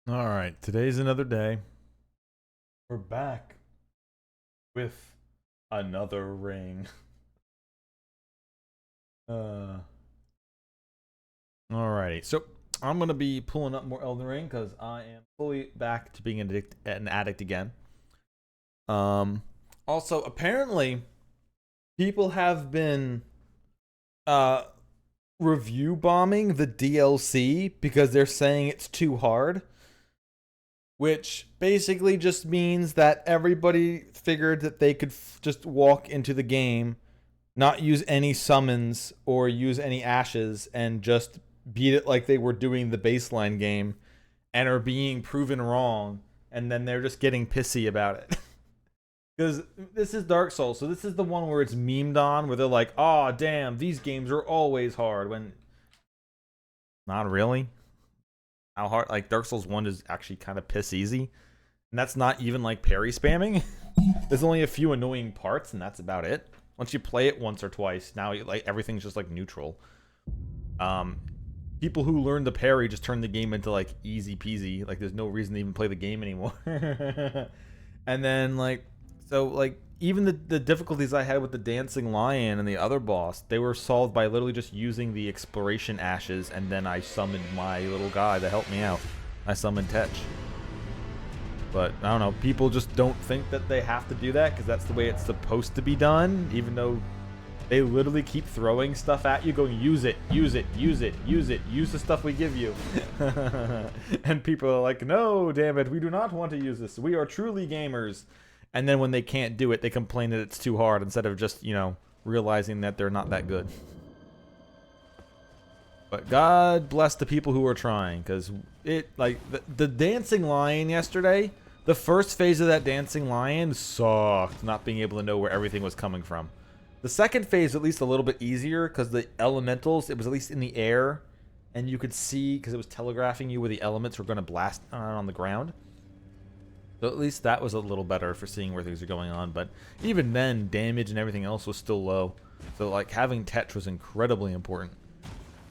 All right, today's another day. We're back with another ring. Uh, Alrighty, so I'm gonna be pulling up more Elden Ring because I am fully back to being an addict again. Um, Also, apparently, people have been uh review bombing the DLC because they're saying it's too hard. Which basically just means that everybody figured that they could just walk into the game, not use any summons or use any ashes, and just beat it like they were doing the baseline game, and are being proven wrong, and then they're just getting pissy about it. Because this is Dark Souls, so this is the one where it's memed on, where they're like, "Oh, damn, these games are always hard." When not really. How hard? Like Dark Souls 1 is actually kind of piss easy. And that's not even like parry spamming. There's only a few annoying parts, and that's about it. Once you play it once or twice, now like everything's just like neutral. Um, People who learn the parry just turn the game into like easy peasy. Like there's no reason to even play the game anymore. And then like even the difficulties I had with the dancing lion and the other boss, they were solved by literally just using the exploration ashes, and then I summoned my little guy to help me out. I summoned Tetch. But I don't know, people just don't think that they have to do that because that's the way it's supposed to be done, even though they literally keep throwing stuff at you, going, use it, use it, use it, use it, use the stuff we give you. And people are like, no, damn it, we do not want to use this. We are truly gamers. And then when they can't do it, they complain that it's too hard instead of just, realizing that they're not that good. But God bless the people who are trying, because the dancing lion yesterday, the first phase of that dancing lion sucked, not being able to know where everything was coming from. The second phase was at least a little bit easier because the elementals, it was at least in the air, and you could see because it was telegraphing you where the elements were going to blast on the ground. So at least that was a little better for seeing where things are going on. But even then, damage and everything else was still low. So like having Tetch was incredibly important.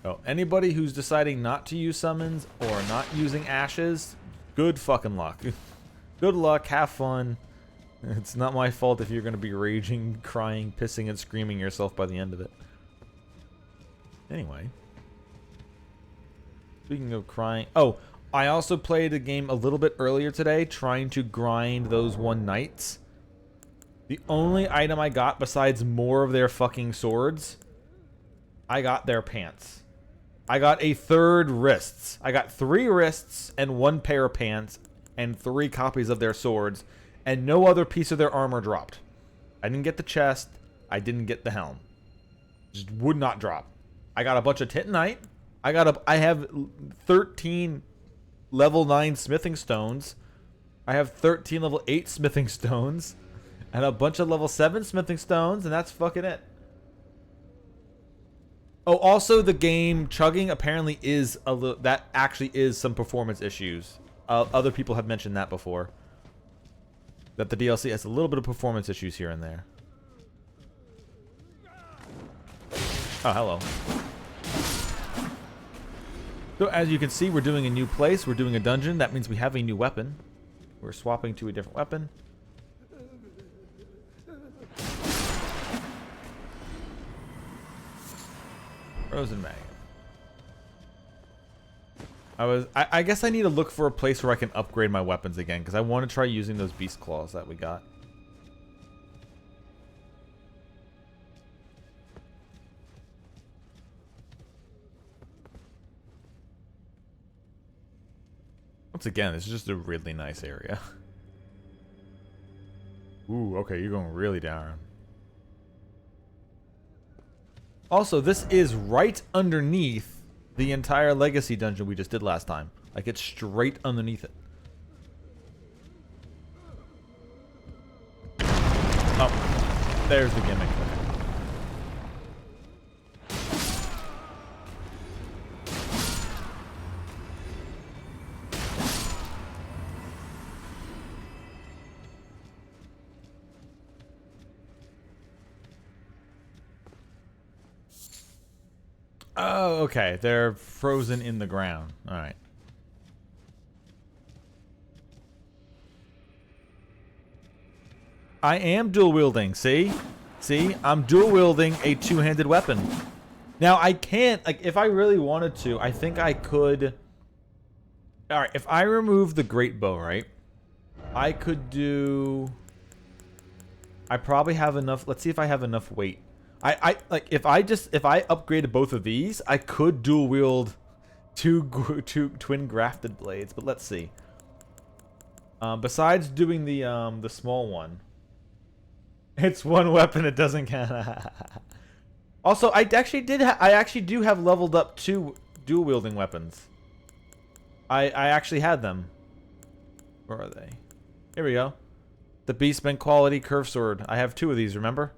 So anybody who's deciding not to use summons or not using ashes, good fucking luck. Good luck, have fun. It's not my fault if you're going to be raging, crying, pissing, and screaming yourself by the end of it. Anyway. Speaking of crying... Oh, I also played a game a little bit earlier today trying to grind those one knights. The only item I got besides more of their fucking swords, I got their pants. I got a third wrists. I got 3 wrists and 1 pair of pants and 3 copies of their swords, and no other piece of their armor dropped. I didn't get the chest. I didn't get the helm. Just would not drop. I got a bunch of Titanite. I have 13 level 9 smithing stones. I have 13 level 8 smithing stones. And a bunch of level 7 smithing stones, and that's fucking it. Oh, also the game chugging apparently is a little, that actually is some performance issues. Other people have mentioned that before. That the DLC has a little bit of performance issues here and there. Oh, hello. So as you can see, we're doing a new place. We're doing a dungeon. That means we have a new weapon. We're swapping to a different weapon. Frozen Mag. I guess I need to look for a place where I can upgrade my weapons again, because I want to try using those beast claws that we got. Once again, this is just a really nice area. Ooh, okay, you're going really down. Also, this is right underneath the entire legacy dungeon we just did last time. Like, it's straight underneath it. Oh, there's the gimmick. Oh, okay. They're frozen in the ground. All right. I am dual wielding. See? See? I'm dual wielding a two-handed weapon. Now, I can't, like, if I really wanted to, I think I could. Alright, if I remove the great bow, right? I could do. I probably have enough. Let's see if I have enough weight. I like, if I upgraded both of these, I could dual wield two twin grafted blades, but let's see. Besides doing the small one, it's one weapon. It doesn't count. Also, I actually do have leveled up 2 dual wielding weapons. I actually had them. Where are they? Here we go. The Beastman quality curved sword. I have 2 of these. Remember?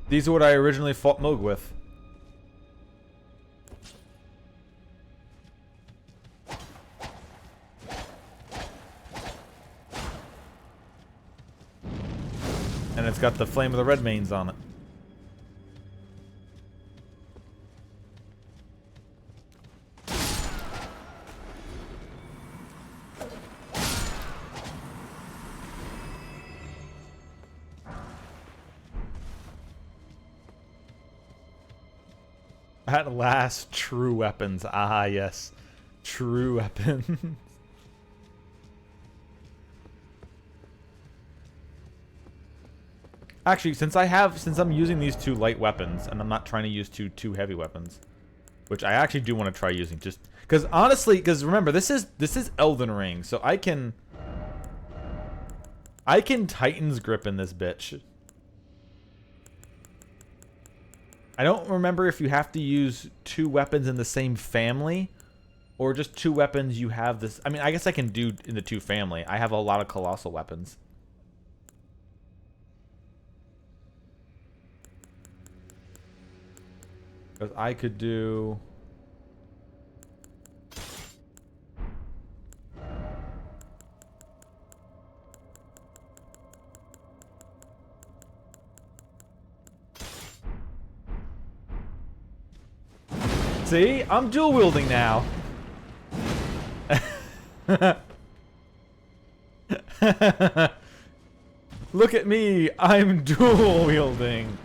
These are what I originally fought Moog with. And it's got the Flame of the Red Mains on it. At last, true weapons. Ah, yes. True weapons. Actually, since I'm using these 2 light weapons, and I'm not trying to use two heavy weapons, which I actually do want to try using, just because honestly, because remember, this is Elden Ring, so I can Titan's grip in this bitch. I don't remember if you have to use 2 weapons in the same family, or just 2 weapons you have this. I mean, I guess I can do in the 2 family. I have a lot of colossal weapons. Because I could do. See? I'm dual wielding now. Look at me. I'm dual wielding.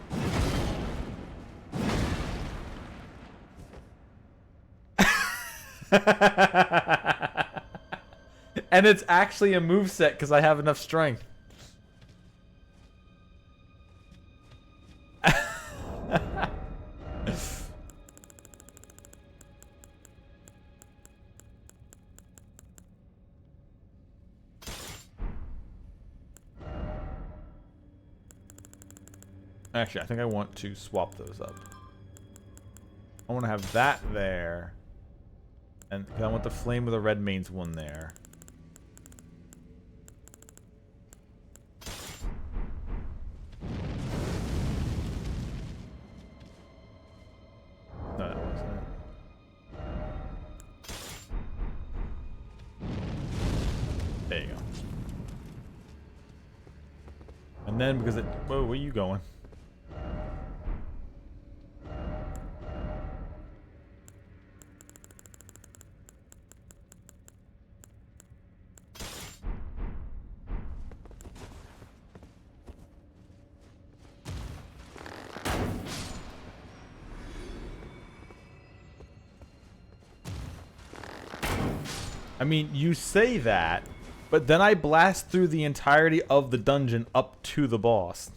And it's actually a moveset because I have enough strength. Actually, I think I want to swap those up. I want to have that there. And I want the Flame of the Red Mains one there. No, that wasn't it. There you go. And then because it... Whoa, where are you going? I mean, you say that, but then I blast through the entirety of the dungeon up to the boss.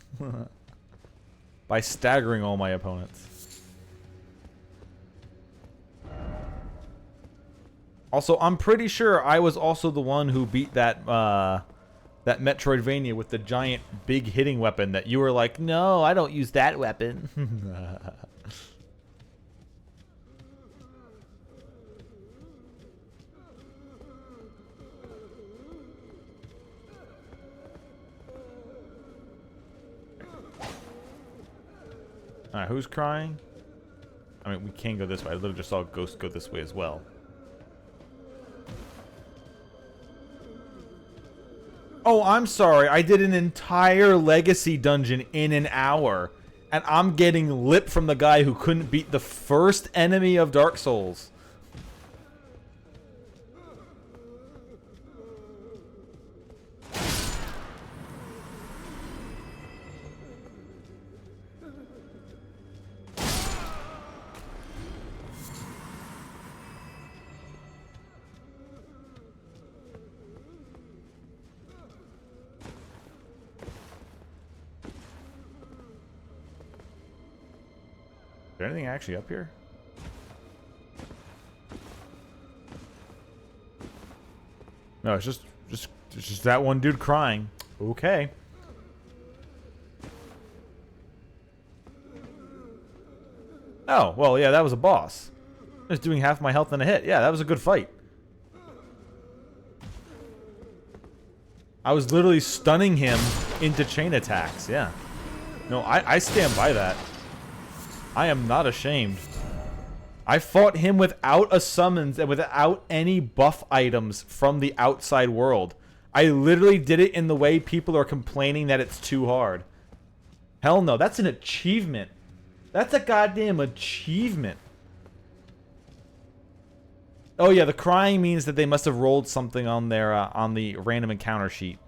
By staggering all my opponents. Also, I'm pretty sure I was also the one who beat that that Metroidvania with the giant big hitting weapon that you were like, no, I don't use that weapon. Alright, who's crying? I mean, we can go this way. I literally just saw a ghost go this way as well. Oh, I'm sorry. I did an entire legacy dungeon in an hour. And I'm getting lip from the guy who couldn't beat the first enemy of Dark Souls. Is there anything actually up here? No, it's just that one dude crying. Okay. Oh, well, yeah, that was a boss. Just doing half my health in a hit. Yeah, that was a good fight. I was literally stunning him into chain attacks. Yeah. No, I stand by that. I am not ashamed. I fought him without a summons and without any buff items from the outside world. I literally did it in the way people are complaining that it's too hard. Hell no, that's an achievement. That's a goddamn achievement. Oh yeah, the crying means that they must have rolled something on their on the random encounter sheet.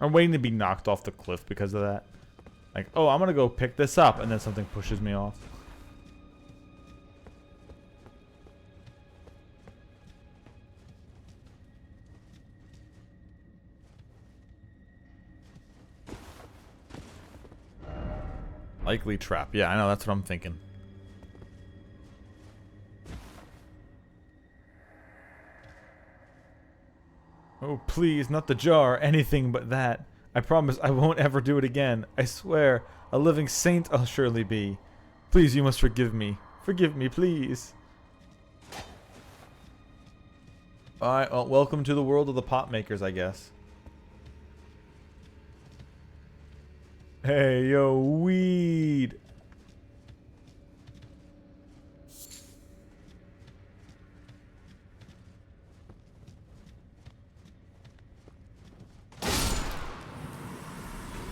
I'm waiting to be knocked off the cliff because of that. Like, oh, I'm gonna go pick this up, and then something pushes me off. Likely trap. Yeah, I know, that's what I'm thinking. Oh, please, not the jar. Anything but that. I promise I won't ever do it again. I swear, a living saint I'll surely be. Please, you must forgive me. Forgive me, please. Alright, well, welcome to the world of the pot makers, I guess. Hey, yo, weed.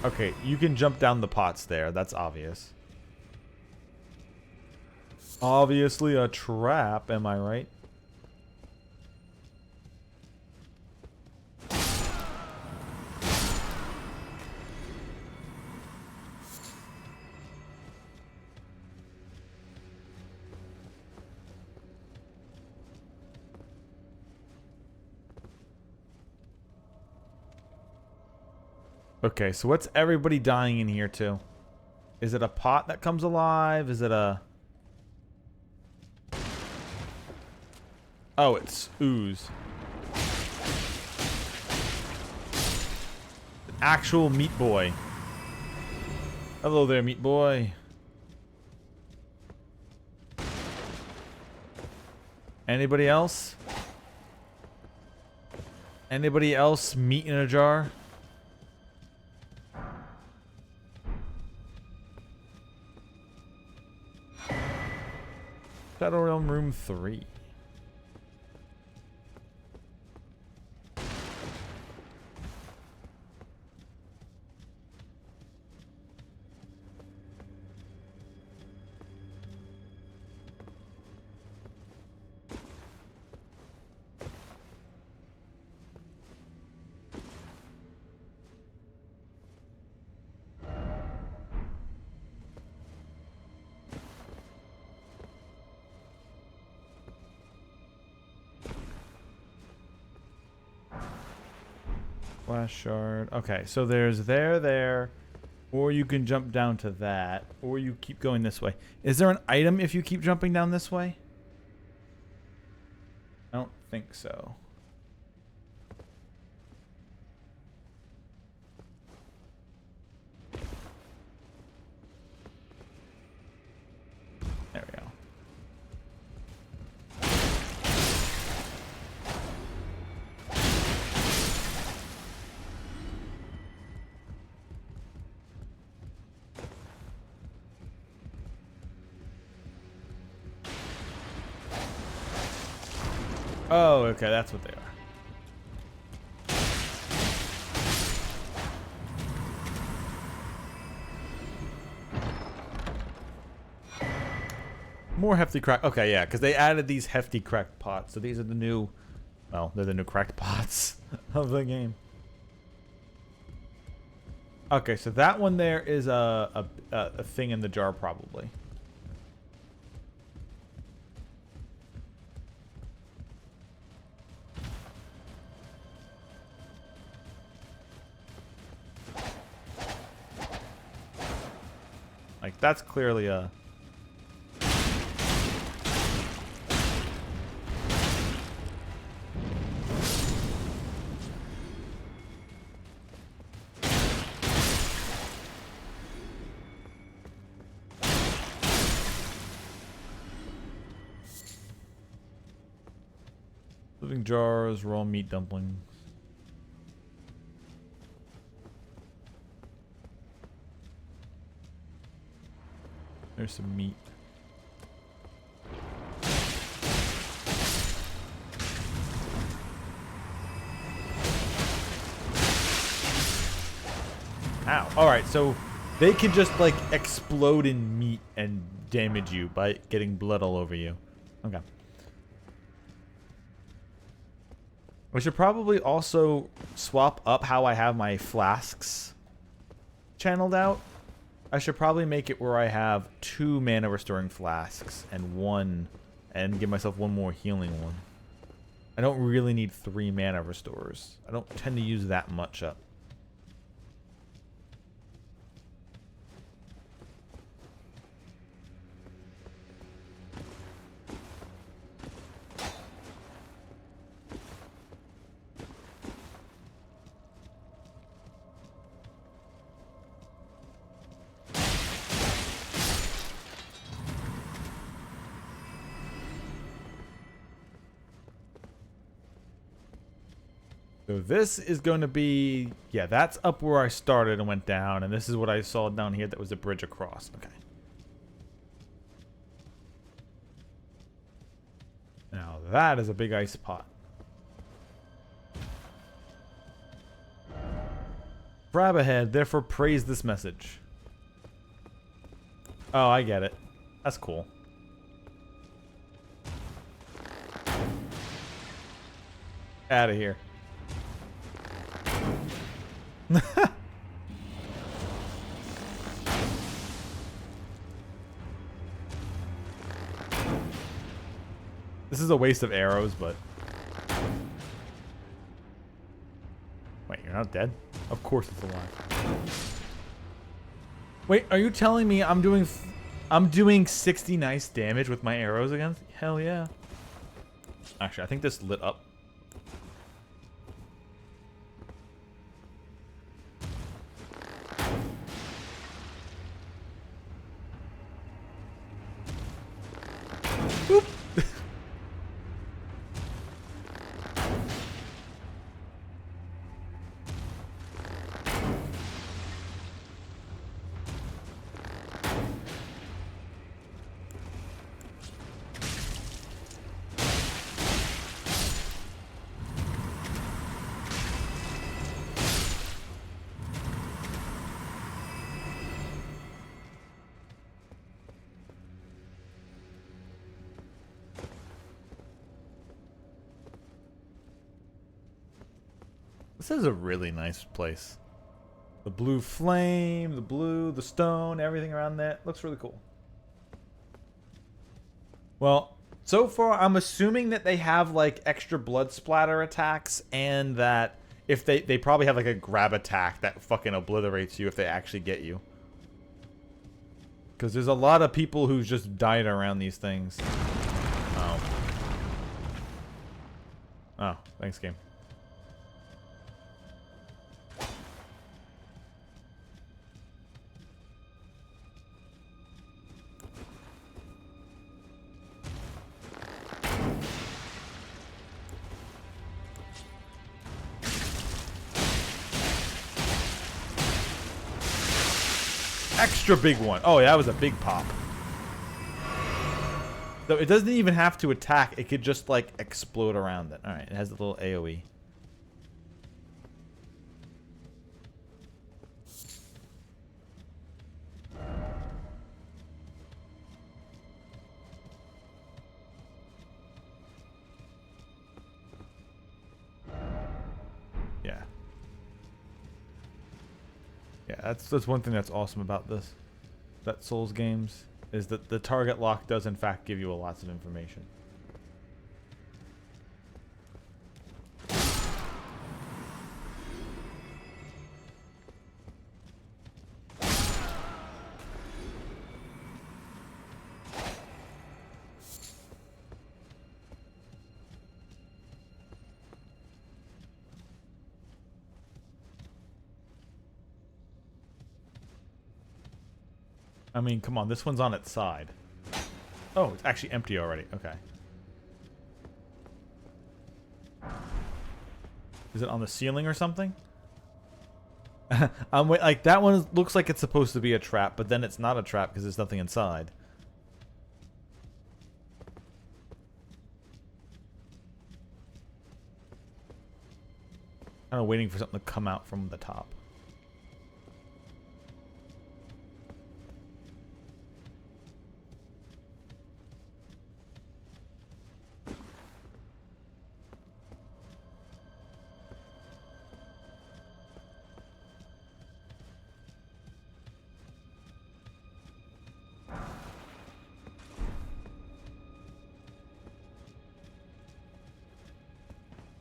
Okay, you can jump down the pots there. That's obvious. Obviously a trap, am I right? Okay, so what's everybody dying in here to? Is it a pot that comes alive? Is it a... Oh, it's ooze. An actual meat boy. Hello there, meat boy. Anybody else? Anybody else meat in a jar? Shadow Realm Room 3. Flash shard. Okay, so there's there, or you can jump down to that, or you keep going this way. Is there an item if you keep jumping down this way? I don't think so. Oh, okay, that's what they are. More hefty crack. Okay, yeah, because they added these hefty cracked pots. So these are the new, well, they're the new cracked pots of the game. Okay, so that one there is a thing in the jar probably. Like, that's clearly a... living jars, raw meat dumplings. There's some meat. Ow. Alright, so they can just, like, explode in meat and damage you by getting blood all over you. Okay. We should probably also swap up how I have my flasks channeled out. I should probably make it where I have 2 mana restoring flasks and give myself 1 more healing one. I don't really need 3 mana restorers. I don't tend to use that much up. So this is going to be, yeah, that's up where I started and went down, and this is what I saw down here that was a bridge across. Okay. Now that is a big ice pot. Crab ahead, therefore praise this message. Oh, I get it. That's cool. Out of here. This is a waste of arrows, but... Wait, you're not dead? Of course it's alive. Wait, are you telling me I'm doing 60 nice damage with my arrows against? Hell yeah. Actually, I think this lit up. Boop. This is a really nice place. The blue flame, the stone, everything around that looks really cool. Well, so far I'm assuming that they have like extra blood splatter attacks, and that if they probably have like a grab attack that fucking obliterates you if they actually get you. Because there's a lot of people who just died around these things. Oh. Oh, thanks, game. Extra big one. Oh, yeah, that was a big pop. So it doesn't even have to attack. It could just like explode around it. All right, it has a little AoE. Yeah. Yeah, that's one thing that's awesome about this. That Souls games is that the target lock does in fact give you lots of information. I mean, come on, this one's on its side. Oh, it's actually empty already. Okay. Is it on the ceiling or something? I'm like that one looks like it's supposed to be a trap, but then it's not a trap because there's nothing inside. Kind of waiting for something to come out from the top.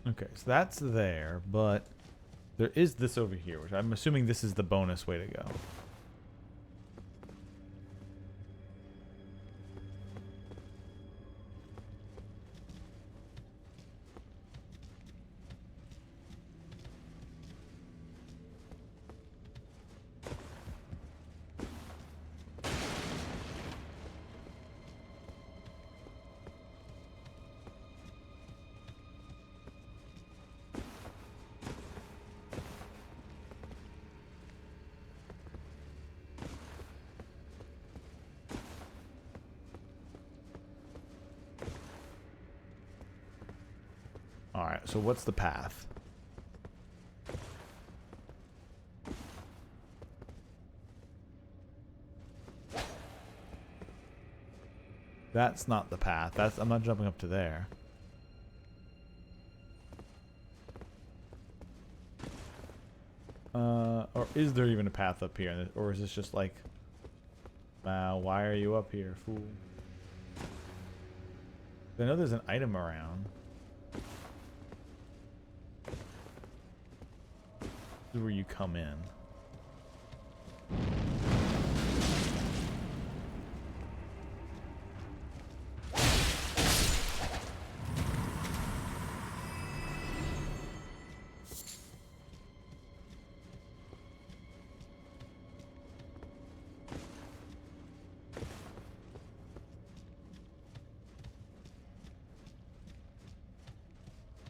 Okay, so that's there, but there is this over here, which I'm assuming this is the bonus way to go. Alright, so what's the path? That's not the path. That's I'm not jumping up to there. Or is there even a path up here? Or is this just like, wow, why are you up here, fool? I know there's an item around. This is where you come in.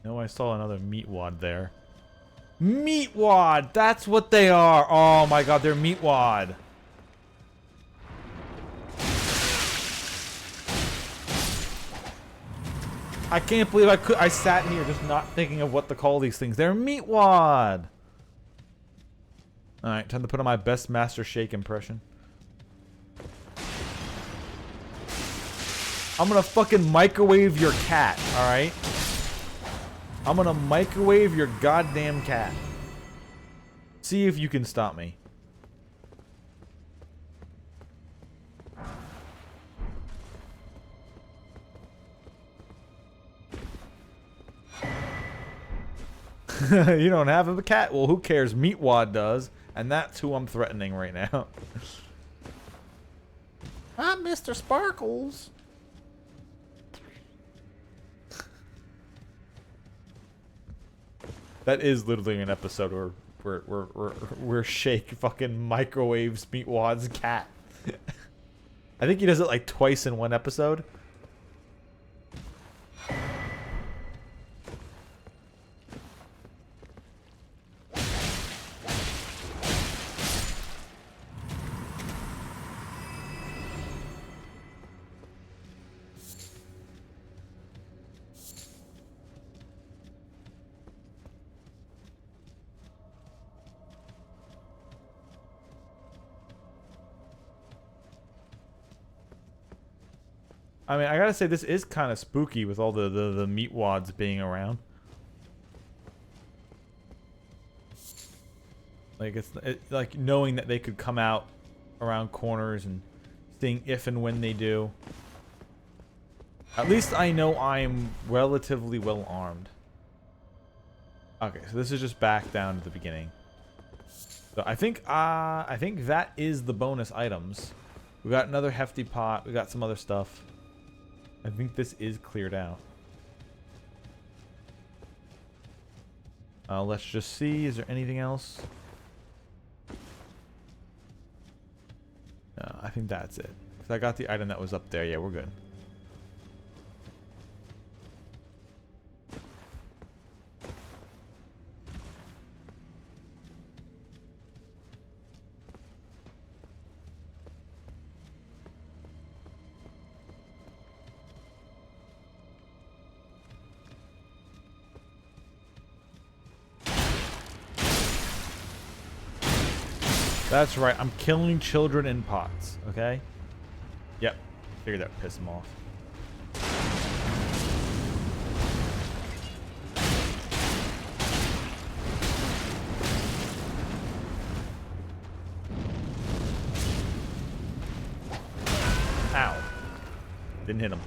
No, I saw another meat wad there. Meat wad! That's what they are! Oh my god, they're meat wad. I can't believe I sat here just not thinking of what to call these things. They're meat wad! Alright, time to put on my best Master Shake impression. I'm gonna fucking microwave your cat, alright? I'm gonna microwave your goddamn cat. See if you can stop me. You don't have a cat? Well, who cares? Meatwad does. And that's who I'm threatening right now. I'm Mr. Sparkles. That is literally an episode where Shake fucking microwaves Meatwad's cat. I think he does it like twice in one episode. I mean, I gotta say, this is kind of spooky with all the meat wads being around. Like, like knowing that they could come out around corners and seeing if and when they do. At least I know I'm relatively well armed. Okay, so this is just back down to the beginning. So I think that is the bonus items. We got another hefty pot. We got some other stuff. I think this is cleared out. Let's just see. Is there anything else? No, I think that's it. So I got the item that was up there. Yeah, we're good. That's right, I'm killing children in pots, okay? Yep, figured that would piss them off. Ow. Didn't hit him.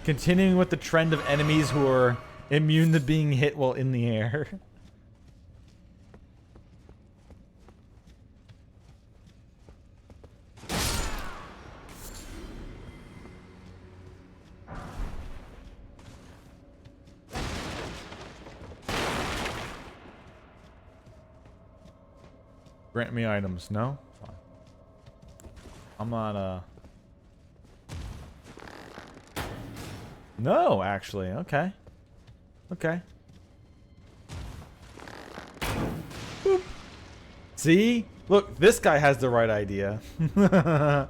Continuing with the trend of enemies who are immune to being hit while in the air. Grant me items. No? Fine. I'm not, No, actually. Okay. Okay. Boop. See? Look, this guy has the right idea. That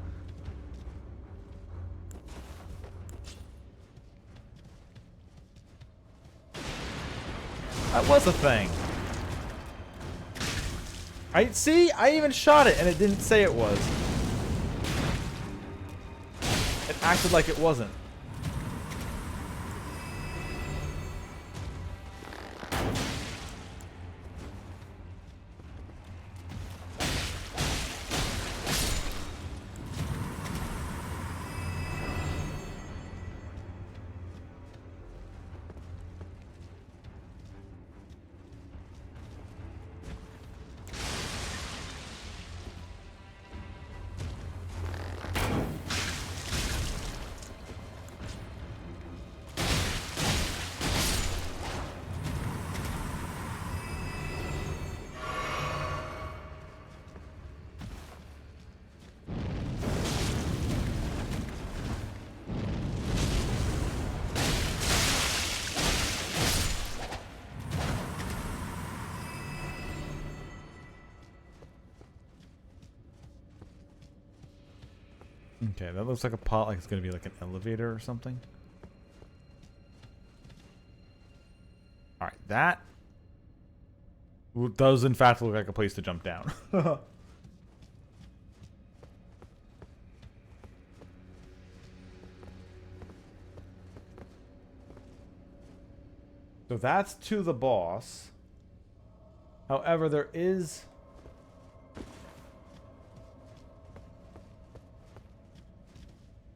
was a thing. I even shot it and it didn't say it was. It acted like it wasn't. Okay, that looks like a pot, like it's gonna be like an elevator or something. Alright, that does in fact look like a place to jump down. So that's to the boss. However, there is...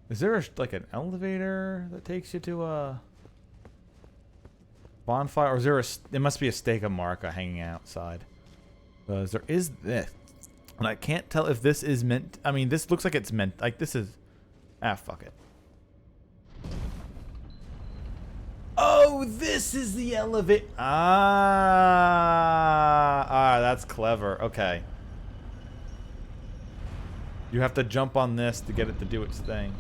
Is there like an elevator that takes you to a bonfire? Or is there a... It must be a stake of Marca hanging outside. Because there is this. And I can't tell if this is meant... I mean, this looks like it's meant... Like, this is... Ah, fuck it. Oh, this is the elevator. Ah, that's clever. Okay. You have to jump on this to get it to do its thing.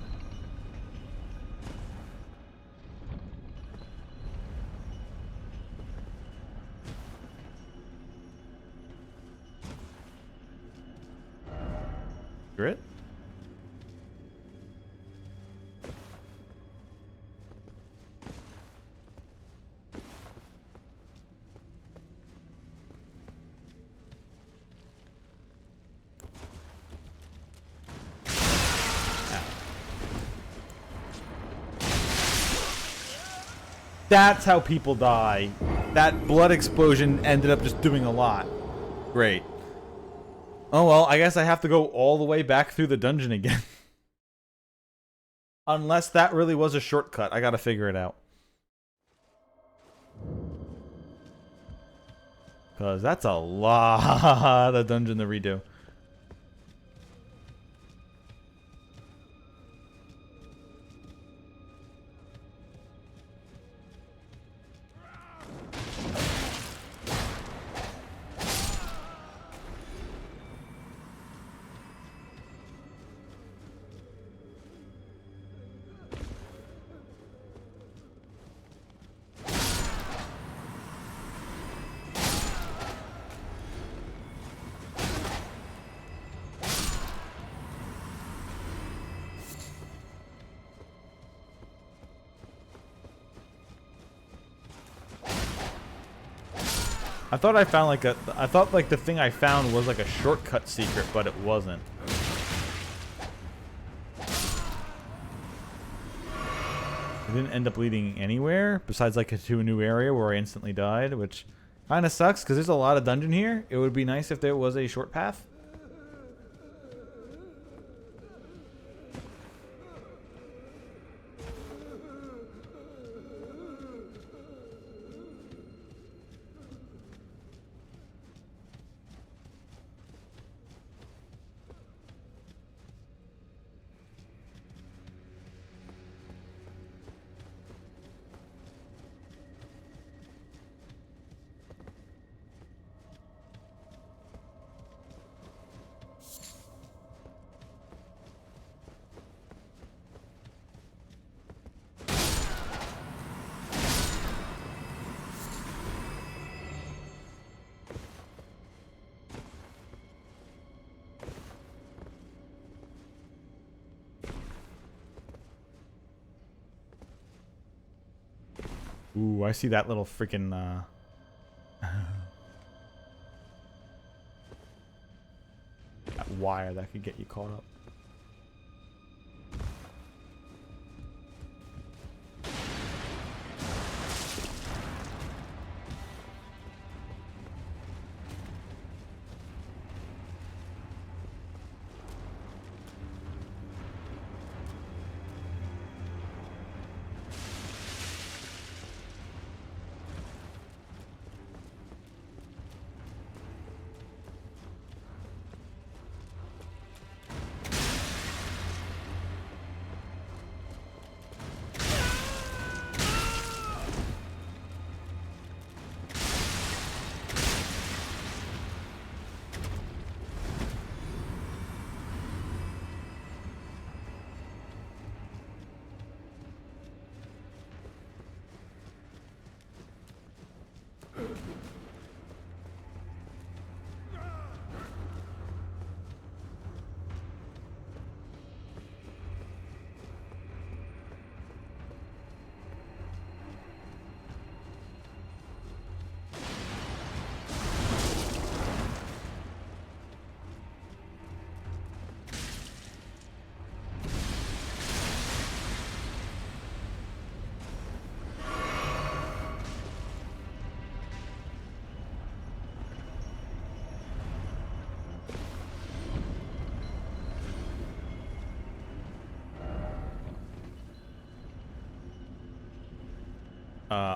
Grit? That's how people die. That blood explosion ended up just doing a lot. Great. Oh well, I guess I have to go all the way back through the dungeon again. Unless that really was a shortcut. I gotta figure it out. Because that's a lot of dungeon to redo. I thought I found like I thought like the thing I found was like a shortcut secret, but it wasn't. It didn't end up leading anywhere besides like to a new area where I instantly died, which kind of sucks because there's a lot of dungeon here. It would be nice if there was a short path. Ooh, I see that little freaking that wire that could get you caught up.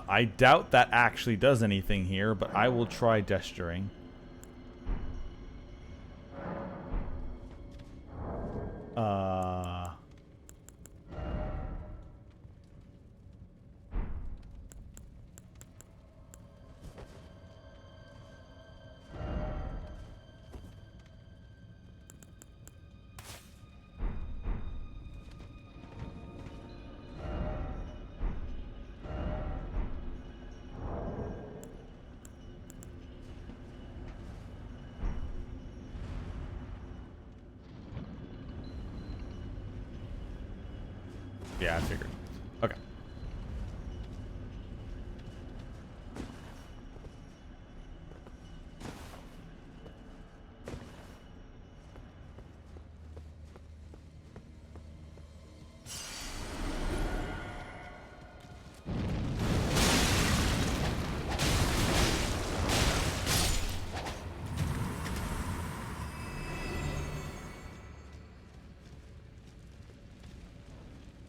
I doubt that actually does anything here, but I will try gesturing. Yeah, I figured. Okay.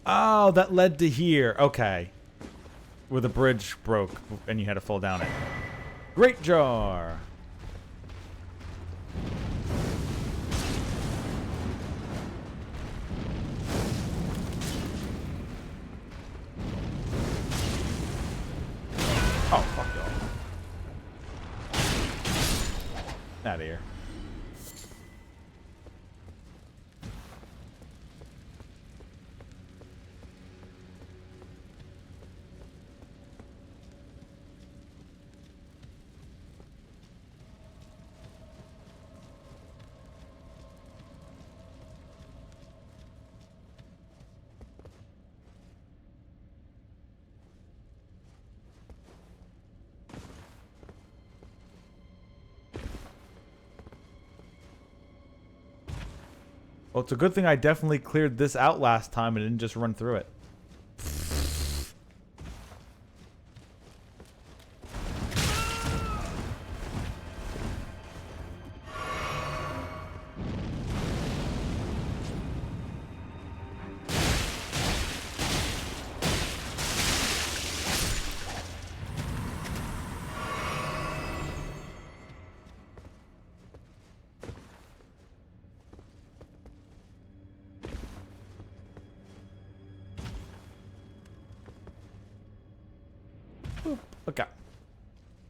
Oh, that led to here. Okay. Where the bridge broke and you had to fall down it. Great jar. Oh, fuck y'all. Out of here. Well, it's a good thing I definitely cleared this out last time and didn't just run through it. Okay.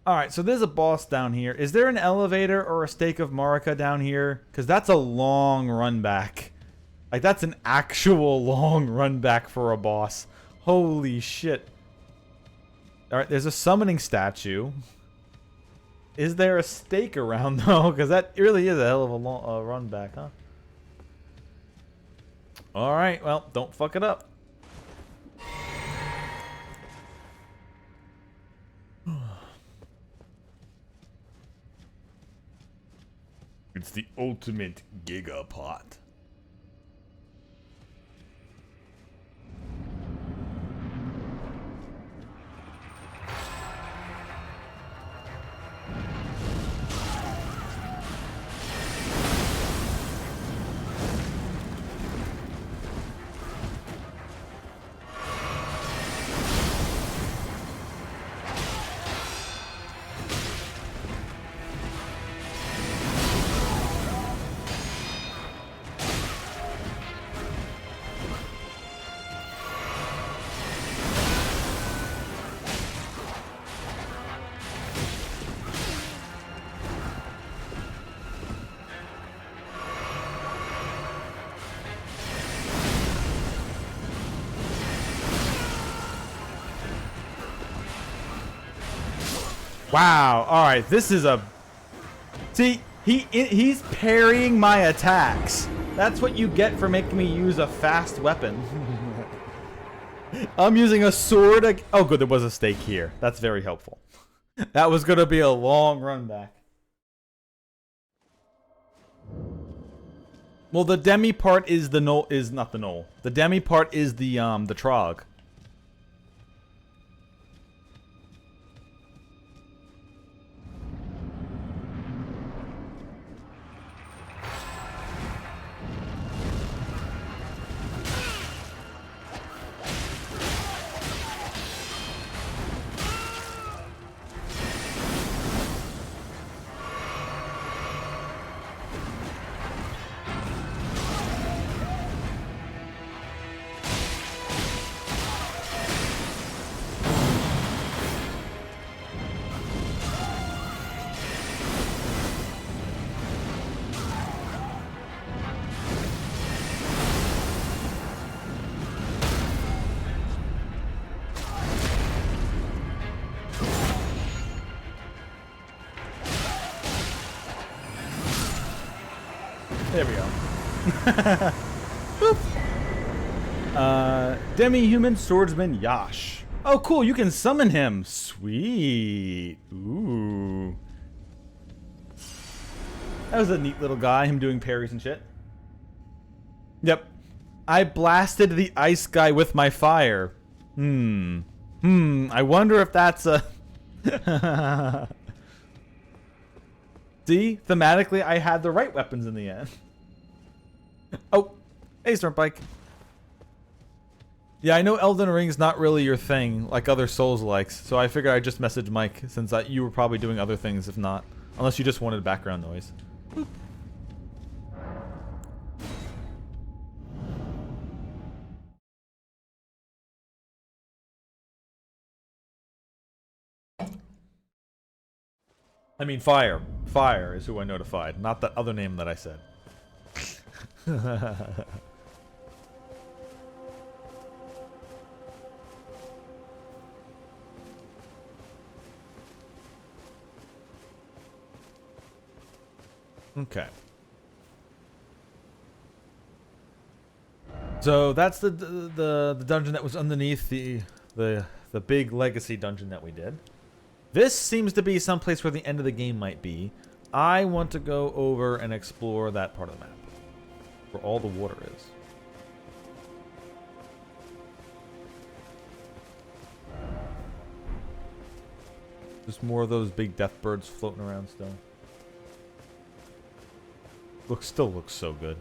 Alright, so there's a boss down here. Is there an elevator or a stake of Marika down here? Because that's a long run back. Like, that's an actual long run back for a boss. Holy shit. Alright, there's a summoning statue. Is there a stake around, though? Because that really is a hell of a long run back, huh? Alright, well, don't fuck it up. It's the ultimate gigapot. Wow. All right. This is a... See, he's parrying my attacks. That's what you get for making me use a fast weapon. I'm using a sword. Oh, good. There was a stake here. That's very helpful. That was going to be a long run back. Well, the demi part is the knoll. Is not the knoll. The demi part is the trog. There we go. Demi-human swordsman Yash. Oh, cool. You can summon him. Sweet. Ooh. That was a neat little guy, him doing parries and shit. Yep. I blasted the ice guy with my fire. I wonder if that's a... See? Thematically, I had the right weapons in the end. Oh. Hey, Storm Bike. Yeah, I know Elden Ring's not really your thing, like other Souls likes, so I figured I'd just message Mike, since you were probably doing other things, if not. Unless you just wanted background noise. Boop. I mean, Fire. Fire is who I notified, not that other name that I said. Okay. So that's the dungeon that was underneath the big legacy dungeon that we did. This seems to be someplace where the end of the game might be. I want to go over and explore that part of the map, where all the water is. Just more of those big death birds floating around still. Still looks so good.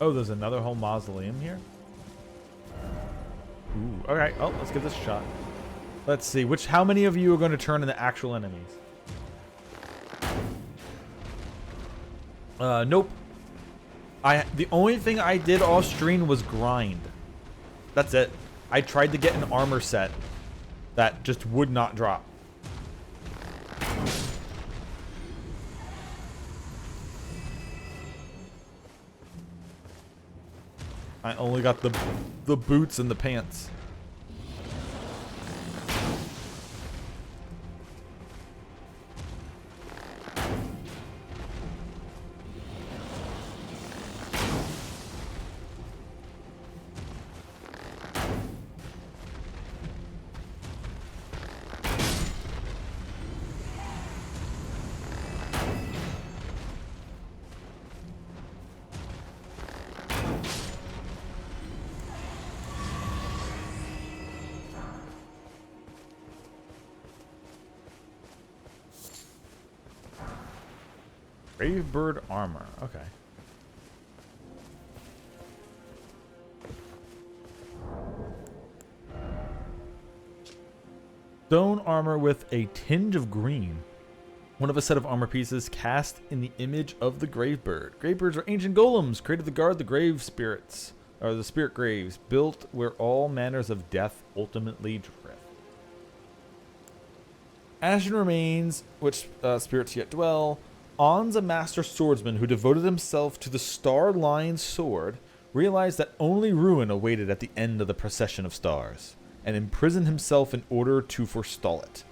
Oh, there's another whole mausoleum here? Ooh, alright. Oh, let's give this a shot. Let's see. How many of you are going to turn into actual enemies? Nope. The only thing I did off screen was grind. That's it. I tried to get an armor set that just would not drop. I only got the boots and the pants. Brave bird armor. Okay. Stone armor with a tinge of green. One of a set of armor pieces cast in the image of the grave bird. Grave birds are ancient golems created to guard the grave spirits, or the spirit graves, built where all manners of death ultimately drift. Ashen remains, which spirits yet dwell. On's a master swordsman who devoted himself to the star-lined sword, realized that only ruin awaited at the end of the procession of stars, and imprisoned himself in order to forestall it.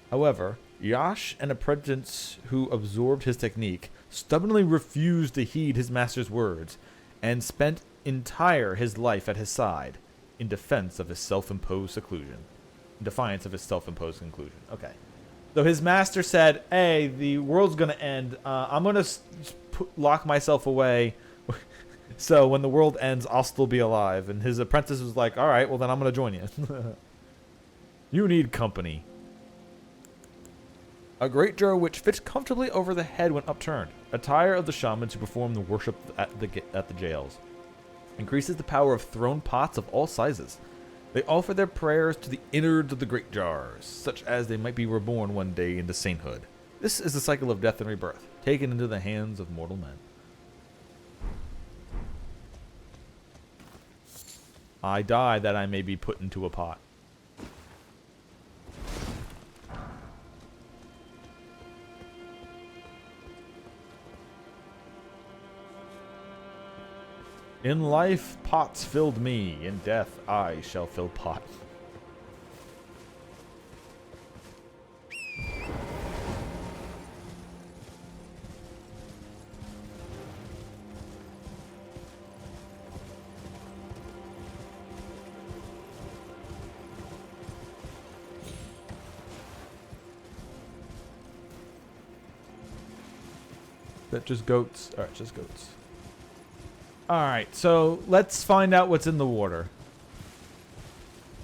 However, Yash, an apprentice who absorbed his technique, stubbornly refused to heed his master's words, and spent entire his life at his side, in defense of his self-imposed seclusion. In defiance of his self-imposed conclusion. Okay. So his master said, hey, the world's going to end. I'm going to lock myself away. So when the world ends, I'll still be alive. And his apprentice was like, all right, well, then I'm going to join you. You need company. A great jar which fits comfortably over the head when upturned. Attire of the shamans who perform the worship at the jails. Increases the power of thrown pots of all sizes. They offer their prayers to the innards of the great jars, such as they might be reborn one day into sainthood. This is the cycle of death and rebirth, taken into the hands of mortal men. I die that I may be put into a pot. In life, pots filled me. In death, I shall fill pot. That just goats? Alright, just goats. Alright, so let's find out what's in the water.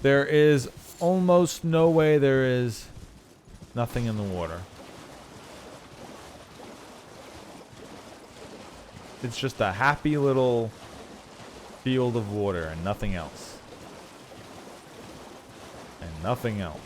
There is almost no way there is nothing in the water. It's just a happy little field of water and nothing else. And nothing else.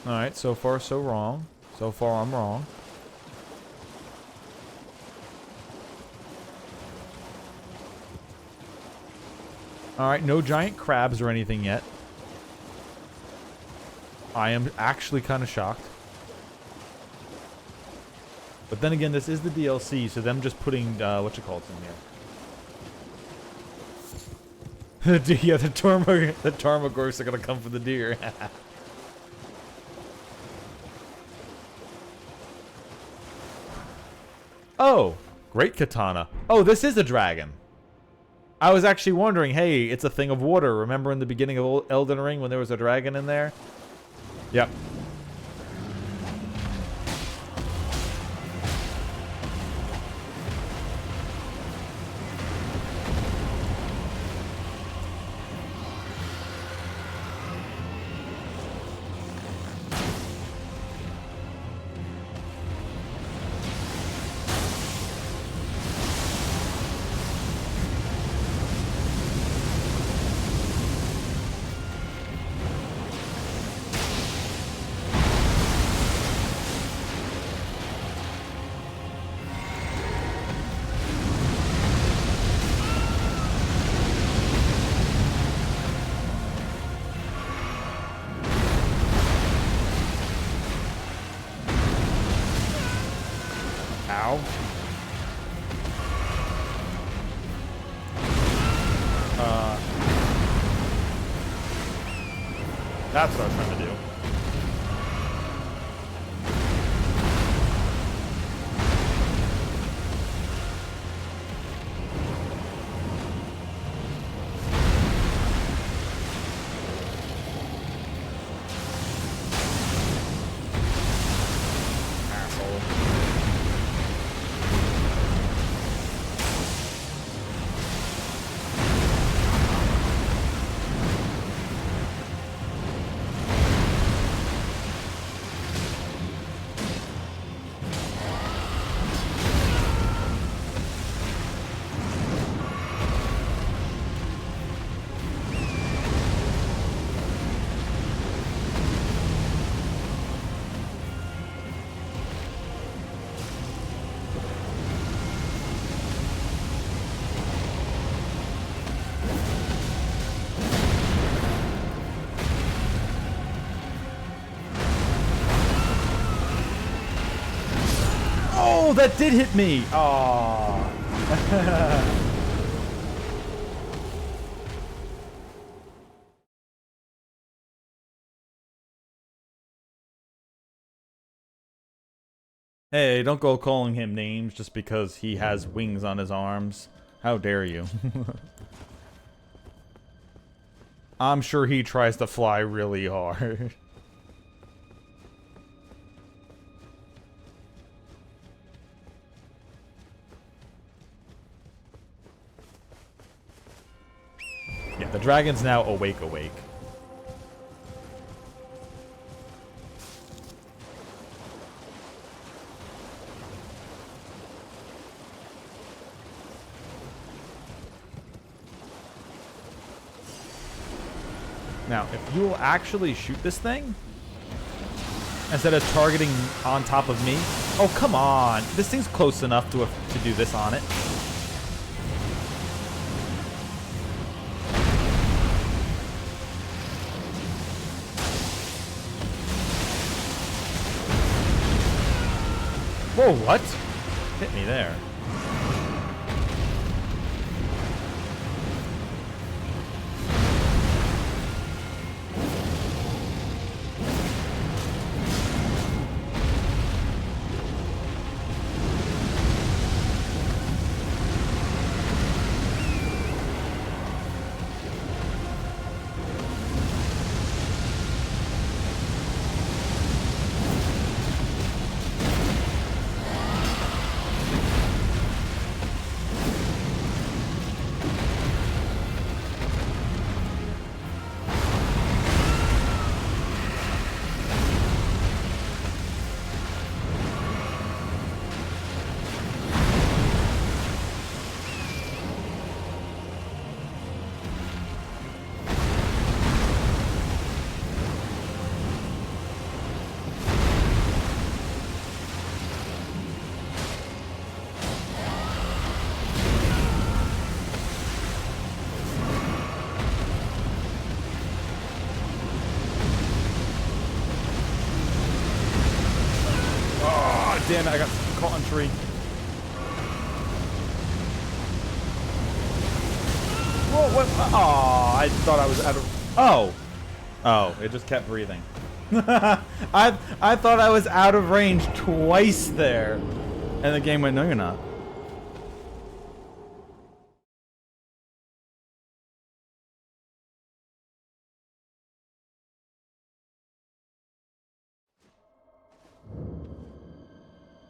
Alright, so far so wrong. So far I'm wrong. Alright, no giant crabs or anything yet. I am actually kind of shocked. But then again, this is the DLC, so them just putting, whatchamacallits in here. Yeah, the Tarmogoyfs are gonna come for the deer. Oh, great katana. Oh, this is a dragon. I was actually wondering, hey, it's a thing of water. Remember in the beginning of Elden Ring when there was a dragon in there? Yep. Ow. That's what I was trying to do. Oh, that did hit me! Aww. Hey, don't go calling him names just because he has wings on his arms. How dare you? I'm sure he tries to fly really hard. Yeah, the dragon's now awake. Now, if you will actually shoot this thing, instead of targeting on top of me... Oh, come on! This thing's close enough to do this on it. Whoa, what? Hit me there. damn it, I got caught on tree. Whoa, what? Oh, I thought I was out of... Oh. Oh, it just kept breathing. I thought I was out of range twice there. And the game went, no, you're not.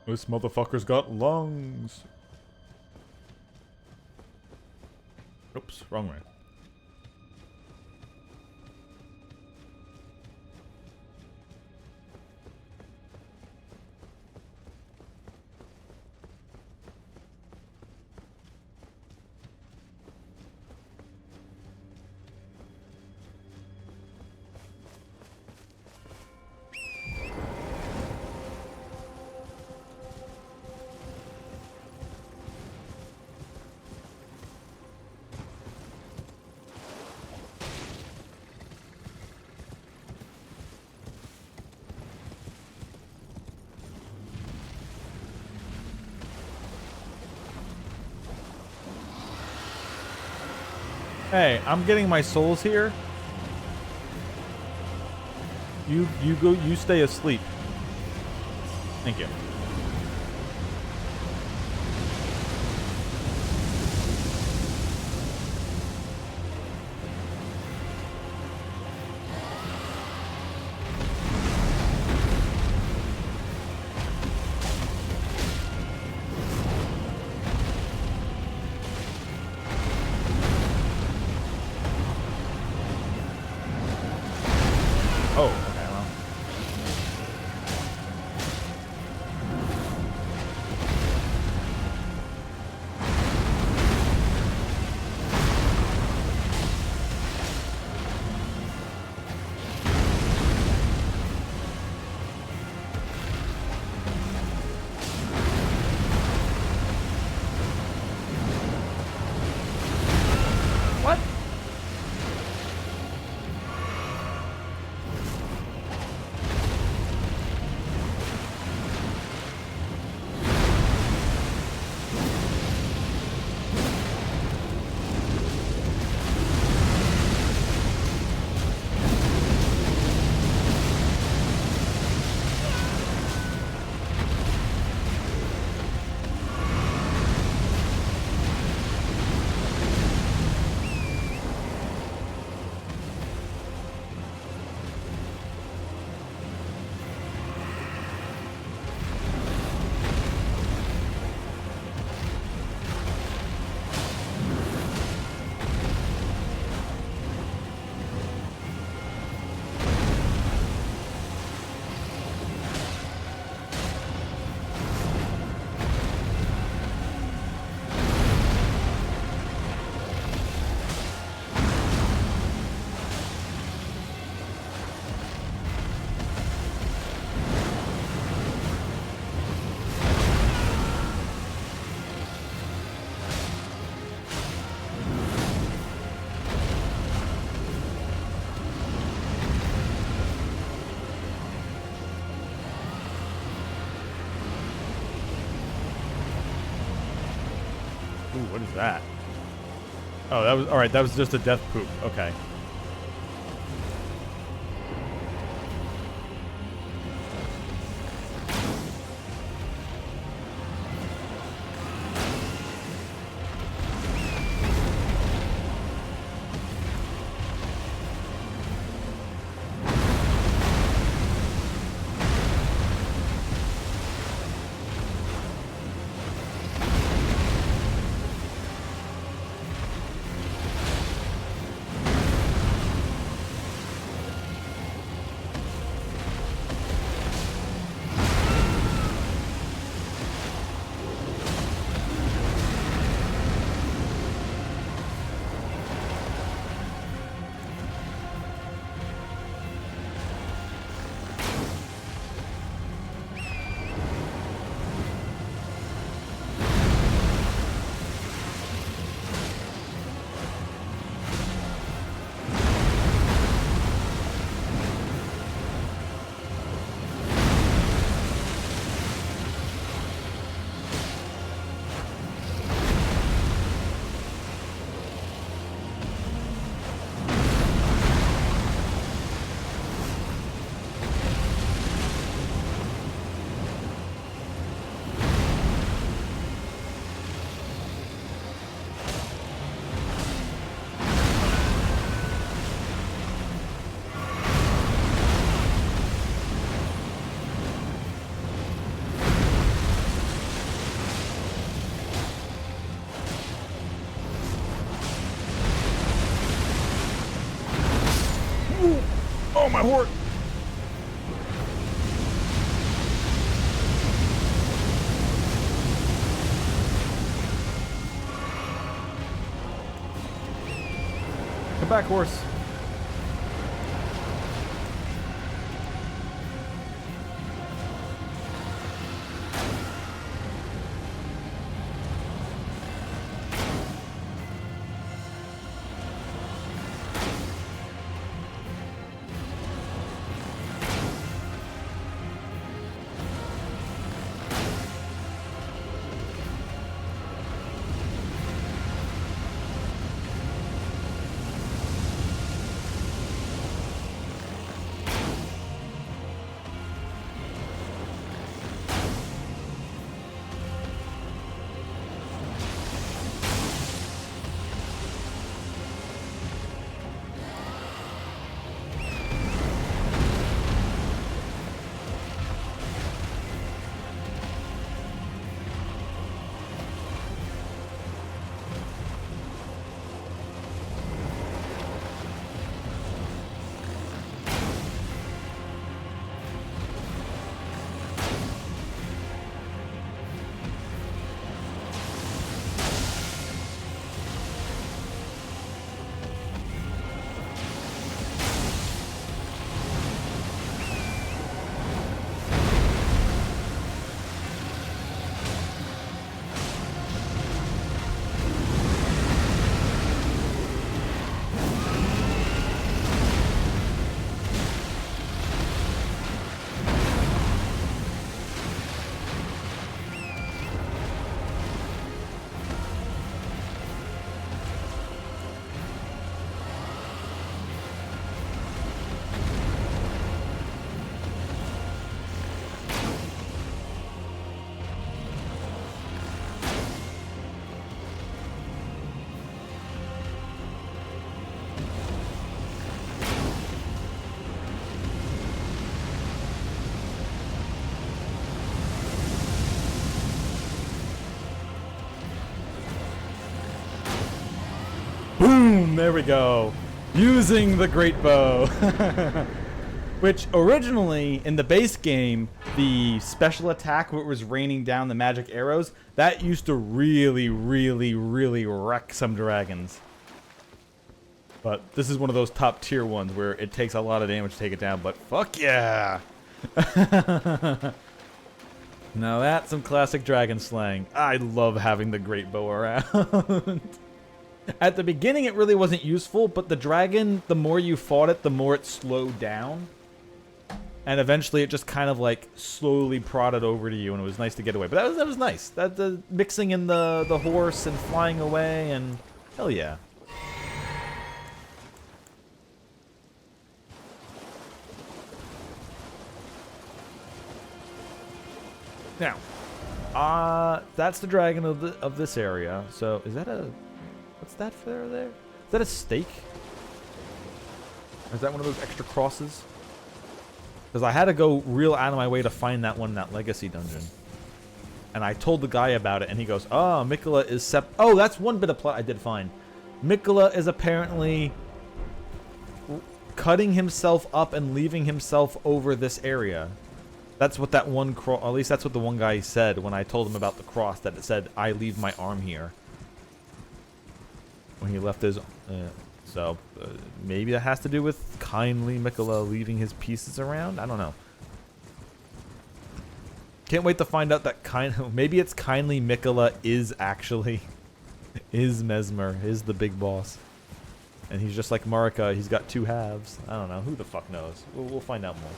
This motherfucker's got lungs. Oops, wrong way. Hey, I'm getting my souls here. You go, you stay asleep. Thank you. Oh, okay, well. What? Ooh, what is that? Oh, that was... Alright, that was just a death poop. Okay. horde! Come back, horse. Boom! There we go. Using the great bow. Which originally, in the base game, the special attack where it was raining down the magic arrows, that used to really, really, really wreck some dragons. But this is one of those top tier ones where it takes a lot of damage to take it down, but fuck yeah! Now that's some classic dragon slaying. I love having the great bow around. At the beginning it really wasn't useful, but the dragon, the more you fought it, the more it slowed down. And eventually it just kind of like slowly prodded over to you, and it was nice to get away. But that was nice. That the mixing in the horse and flying away, and hell yeah. Now, that's the dragon of this area. So is that a what's that for there? Is that a stake? Or is that one of those extra crosses? Because I had to go real out of my way to find that one in that legacy dungeon. And I told the guy about it, and he goes, "Oh, Mikola is oh, that's one bit of plot I did find. Mikola is apparently cutting himself up and leaving himself over this area." That's what that one cross, at least that's what the one guy said when I told him about the cross, that it said, "I leave my arm here." When he left his, maybe that has to do with kindly Mikola leaving his pieces around? I don't know. Can't wait to find out that maybe it's kindly Mikola is actually, is Mesmer, is the big boss. And he's just like Marika, he's got two halves. I don't know, who the fuck knows? We'll find out more.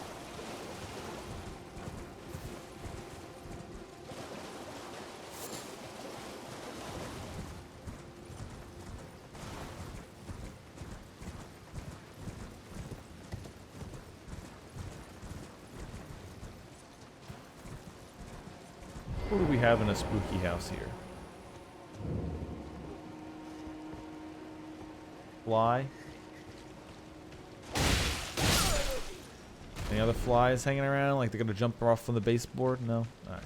What do we have in a spooky house here? Fly. Any other flies hanging around? Like they're gonna jump off from the baseboard? No? Alright.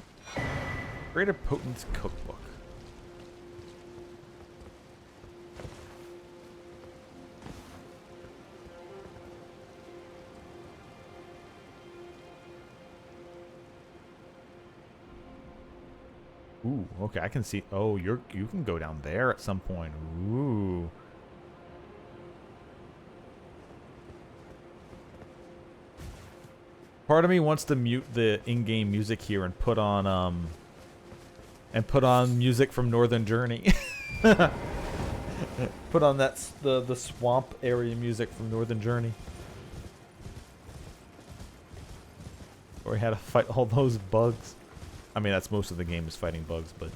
Greater Potence Cookbook. Ooh, okay, I can see. Oh, you can go down there at some point. Ooh. Part of me wants to mute the in-game music here and put on music from Northern Journey. Put on the swamp area music from Northern Journey. Where he had to fight all those bugs. I mean, that's most of the game is fighting bugs, but...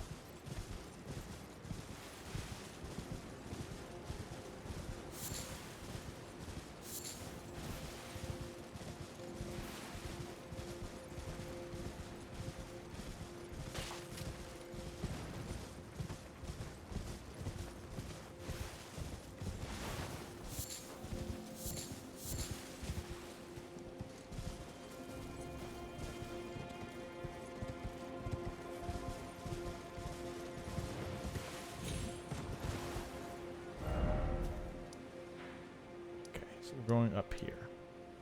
Going up here.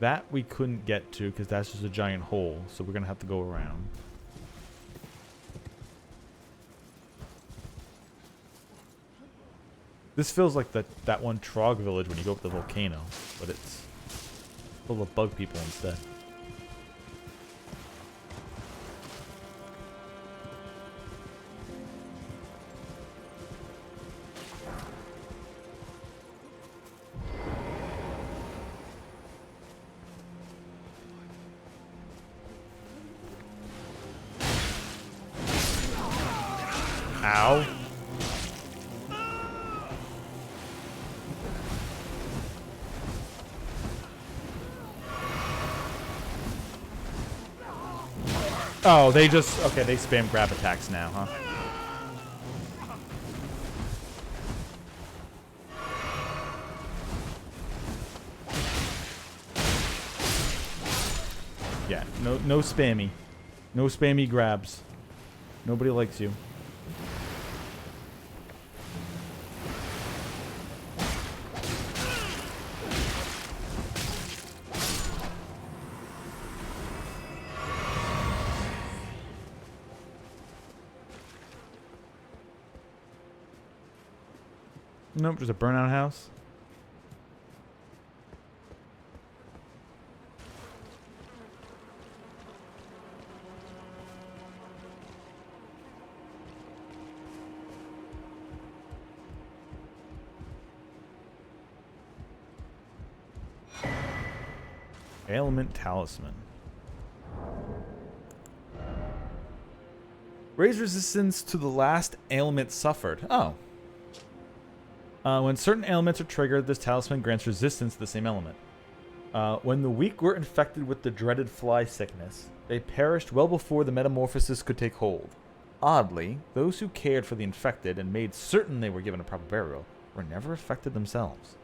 That we couldn't get to because that's just a giant hole, so we're gonna have to go around. This feels like that one Trog village when you go up the volcano, but it's full of bug people instead. Ow. Oh, they just... Okay, they spam grab attacks now, huh? Yeah, no spammy. No spammy grabs. Nobody likes you. Nope, there's a burnout house. Ailment Talisman. Raise resistance to the last ailment suffered. Oh. When certain ailments are triggered, this talisman grants resistance to the same element. When the weak were infected with the dreaded fly sickness, they perished well before the metamorphosis could take hold. Oddly, those who cared for the infected and made certain they were given a proper burial were never affected themselves.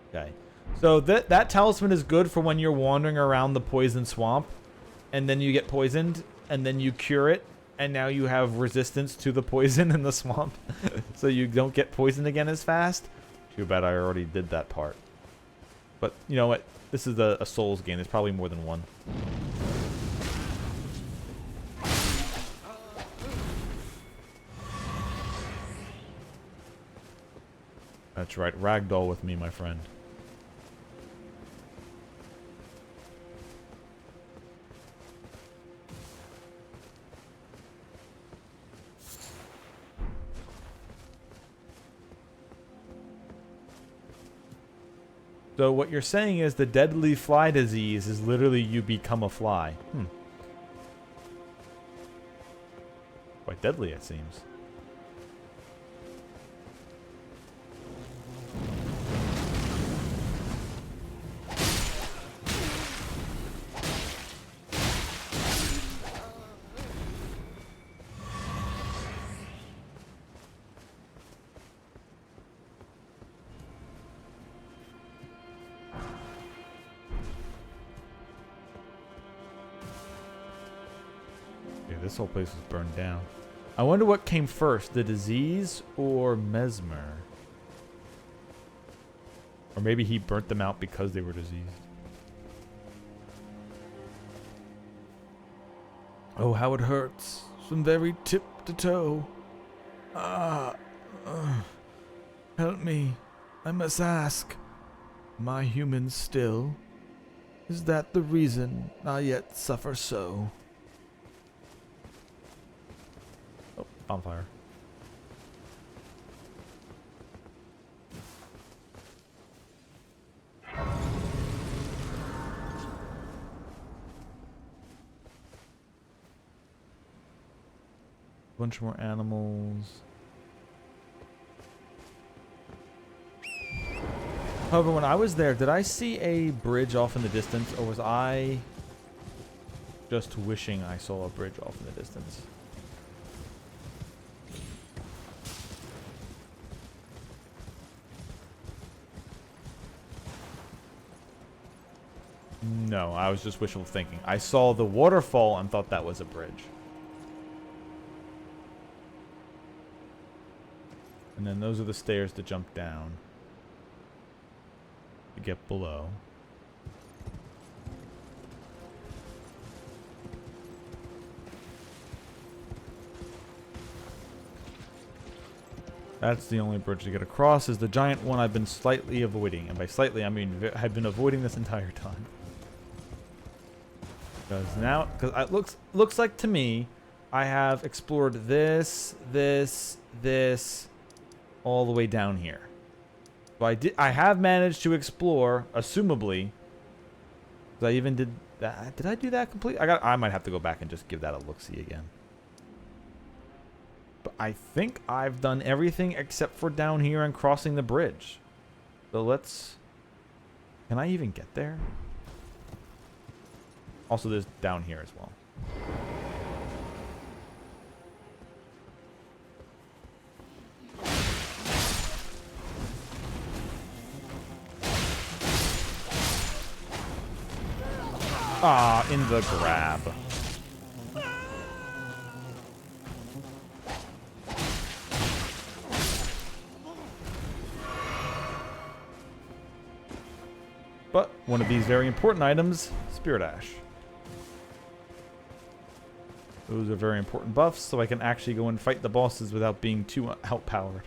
Okay. So that talisman is good for when you're wandering around the poison swamp, and then you get poisoned, and then you cure it, and now you have resistance to the poison in the swamp, so you don't get poisoned again as fast. Too bad I already did that part. But you know what? This is a Souls game. There's probably more than one. That's right. Ragdoll with me, my friend. So what you're saying is the deadly fly disease is literally you become a fly. Quite deadly, it seems. This whole place was burned down. I wonder what came first, the disease or Mesmer? Or maybe he burnt them out because they were diseased. Oh, how it hurts. from very tip to toe. Help me. I must ask. Am I human still? Is that the reason I yet suffer so? Oh, on fire. Bunch more animals. However, when I was there, did I see a bridge off in the distance, or was I just wishing I saw a bridge off in the distance? No, I was just wishful thinking. I saw the waterfall and thought that was a bridge. And then those are the stairs to jump down. To get below. That's the only bridge to get across, is the giant one I've been slightly avoiding. And by slightly, I mean I've been avoiding this entire time. Because now, because it looks like to me, I have explored this, all the way down here. So I have managed to explore, assumably. Because I even did that. Did I do that complete? I might have to go back and just give that a look-see again. But I think I've done everything except for down here and crossing the bridge. So let's... Can I even get there? Also, there's down here as well. Ah, in the grab. But one of these very important items, Spirit Ash. Those are very important buffs, so I can actually go and fight the bosses without being too outpowered.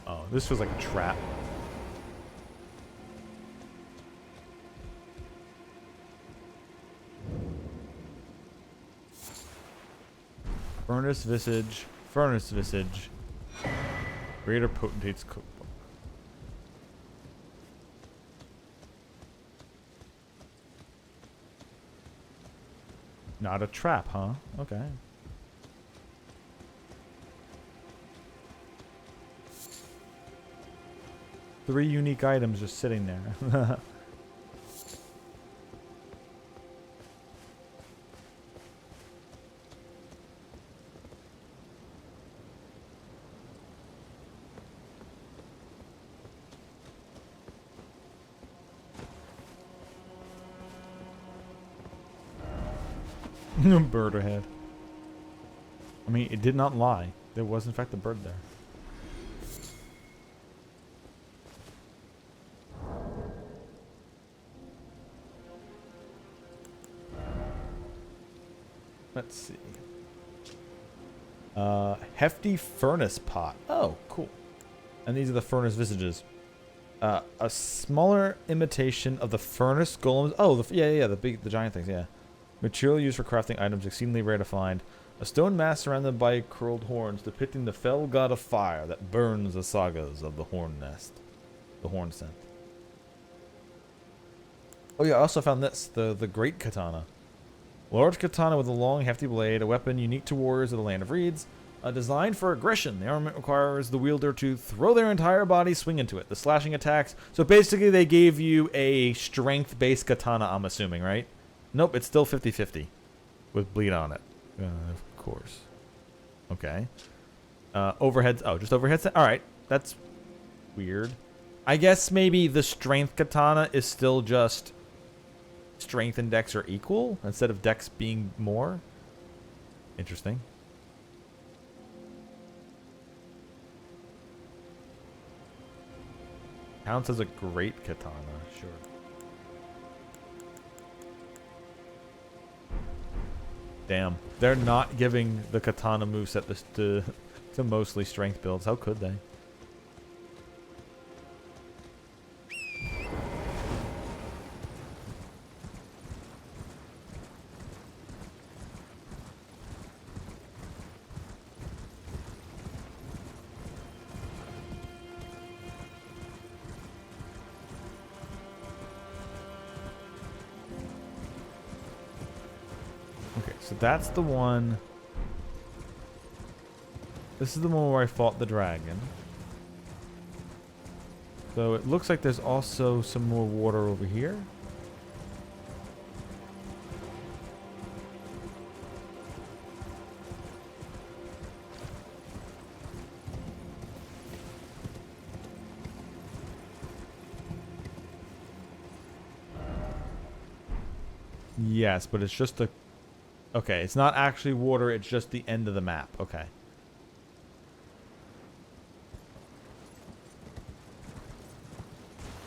Oh, this feels like a trap. Furnace Visage, Furnace Visage, Greater Potentate's Cookbook. Not a trap, huh? Okay. Three unique items just sitting there. Bird ahead. I mean, it did not lie. There was, in fact, a bird there. Let's see. Hefty Furnace Pot. Oh, cool. And these are the Furnace Visages. A smaller imitation of the Furnace Golems. Oh, the giant things, yeah. Material used for crafting items exceedingly rare to find. A stone mass surrounded by curled horns depicting the fell god of fire that burns the sagas of the Horn Nest. The Horn Scent. Oh yeah, I also found this. The Great Katana. Large katana with a long, hefty blade, a weapon unique to warriors of the Land of Reeds. Designed for aggression, the armament requires the wielder to throw their entire body, swing into it. The slashing attacks. So basically, they gave you a strength-based katana, I'm assuming, right? Nope, it's still 50-50 with bleed on it. Of course. Okay. Overhead. Oh, just overhead. All right. That's weird. I guess maybe the strength katana is still just strength and dex are equal instead of dex being more. Interesting. Counts as a great katana, sure. Damn, they're not giving the katana moveset this to mostly strength builds. How could they? So that's the one. This is the one where I fought the dragon. So it looks like there's also some more water over here. Yes, but it's just a... Okay, it's not actually water, it's just the end of the map. Okay.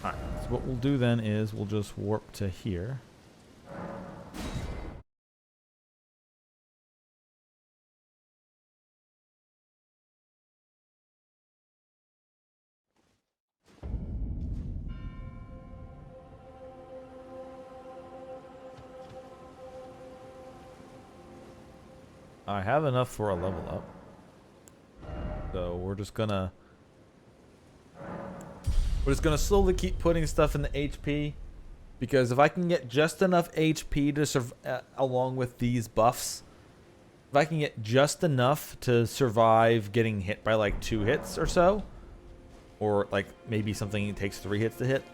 Alright, so what we'll do then is we'll just warp to here. I have enough for a level up. So we're just gonna slowly keep putting stuff in the HP, because if I can get just enough HP to along with these buffs, if I can get just enough to survive getting hit by like 2 hits or so, or like maybe something that takes 3 hits to hit,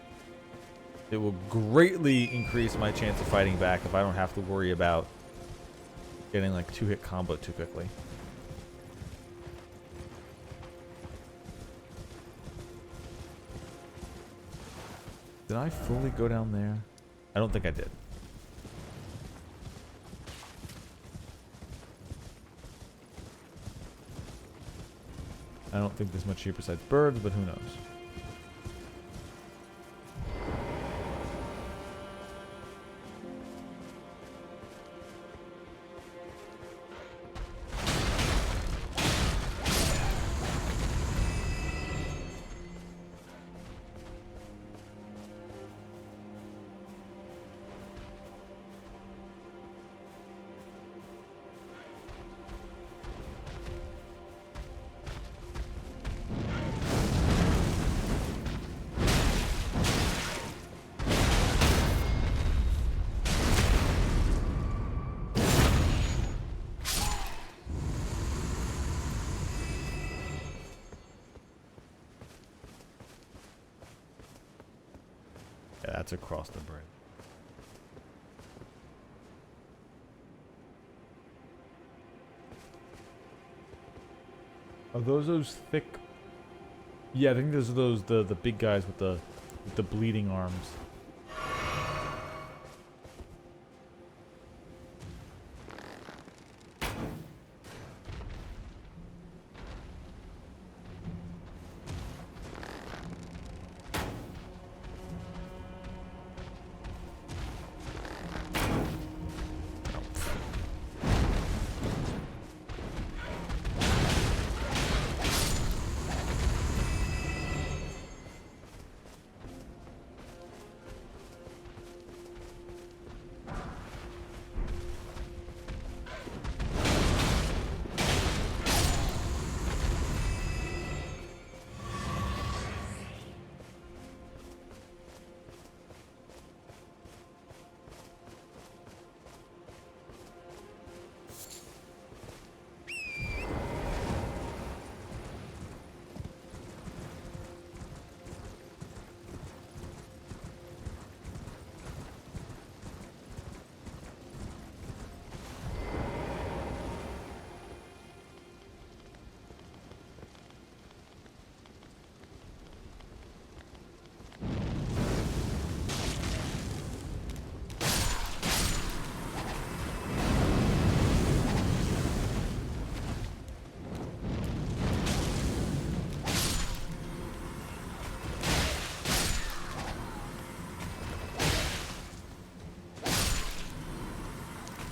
it will greatly increase my chance of fighting back if I don't have to worry about getting like 2-hit combo too quickly. Did I fully go down there? I don't think I did. I don't think there's much here besides birds, but who knows? Yeah, that's across the bridge. Are those thick? Yeah, I think those are the big guys with the bleeding arms.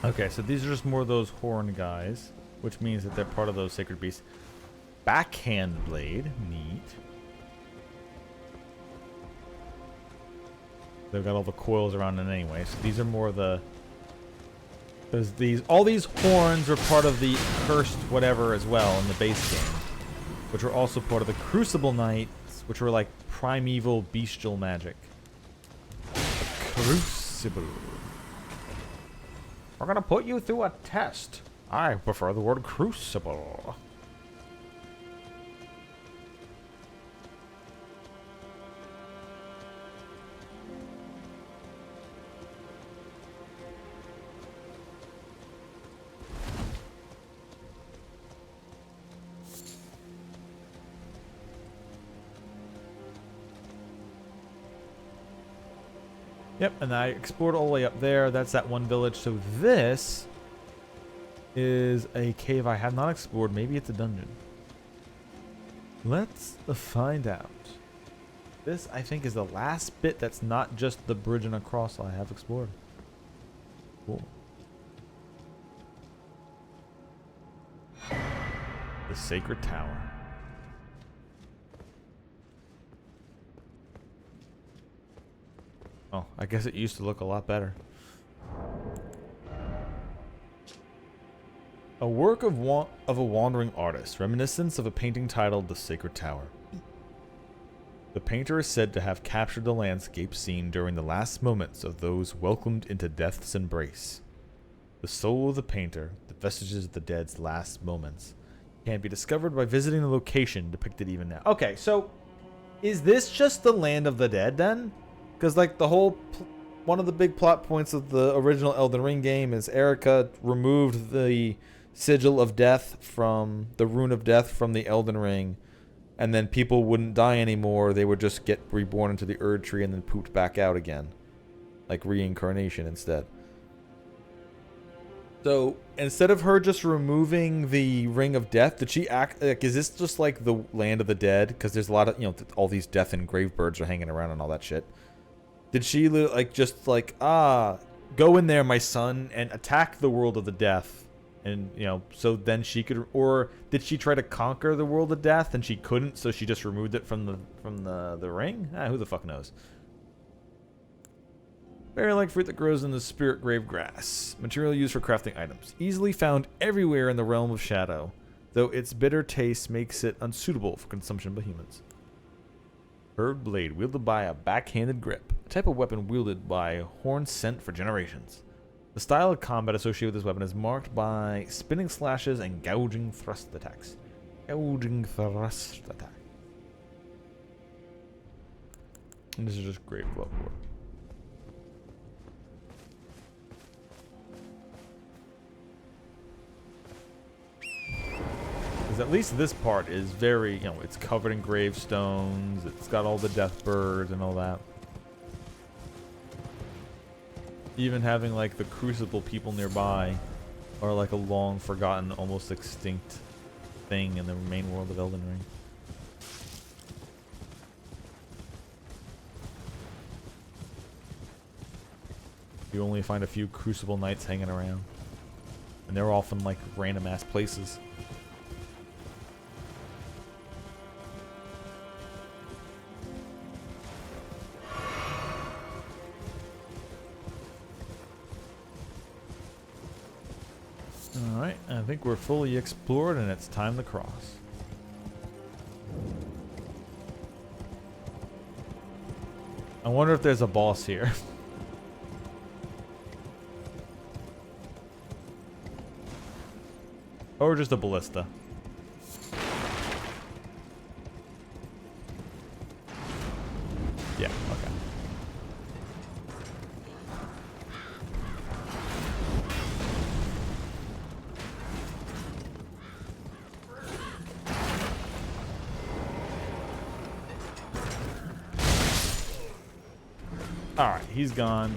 Okay, so these are just more of those horn guys, which means that they're part of those sacred beasts. Backhand blade, neat. They've got all the coils around it anyway, so these are more the... all these horns are part of the cursed whatever as well in the base game, which are also part of the Crucible Knights, which were like primeval bestial magic. The Crucible. We're gonna put you through a test. I prefer the word Crucible. Yep, and I explored all the way up there. That's that one village. So this is a cave I have not explored. Maybe it's a dungeon. Let's find out. This, I think, is the last bit that's not just the bridge and across I have explored. Cool. The Sacred Tower. Oh, I guess it used to look a lot better. A work of a wandering artist, reminiscence of a painting titled The Sacred Tower. The painter is said to have captured the landscape scene during the last moments of those welcomed into death's embrace. The soul of the painter, the vestiges of the dead's last moments, can be discovered by visiting the location depicted even now. Okay, so is this just the land of the dead then? Because like the whole, one of the big plot points of the original Elden Ring game is Erica removed the sigil of death from, the rune of death from the Elden Ring, and then people wouldn't die anymore. They would just get reborn into the Erd Tree and then pooped back out again. Like reincarnation instead. So instead of her just removing the Ring of Death, did she act like, is this just like the land of the dead? Because there's a lot of, you know, all these death and grave birds are hanging around and all that shit. Did she like just like, go in there, my son, and attack the world of the death? And, you know, so then she could, or did she try to conquer the world of death and she couldn't, so she just removed it from the ring? Who the fuck knows? Berry-like fruit that grows in the spirit grave grass. Material used for crafting items. Easily found everywhere in the realm of shadow, though its bitter taste makes it unsuitable for consumption by humans. Curved blade wielded by a backhanded grip. A type of weapon wielded by horns sent for generations. The style of combat associated with this weapon is marked by spinning slashes and gouging thrust attacks. Gouging thrust attack. And this is just grave bloodboard. Because at least this part is very, you know, it's covered in gravestones. It's got all the death birds and all that. Even having like the Crucible people nearby are like a long forgotten, almost extinct thing in the main world of Elden Ring. You only find a few Crucible Knights hanging around. And they're often like random ass places. Alright, I think we're fully explored and it's time to cross. I wonder if there's a boss here. Or just a ballista. Yeah, okay. Alright, he's gone.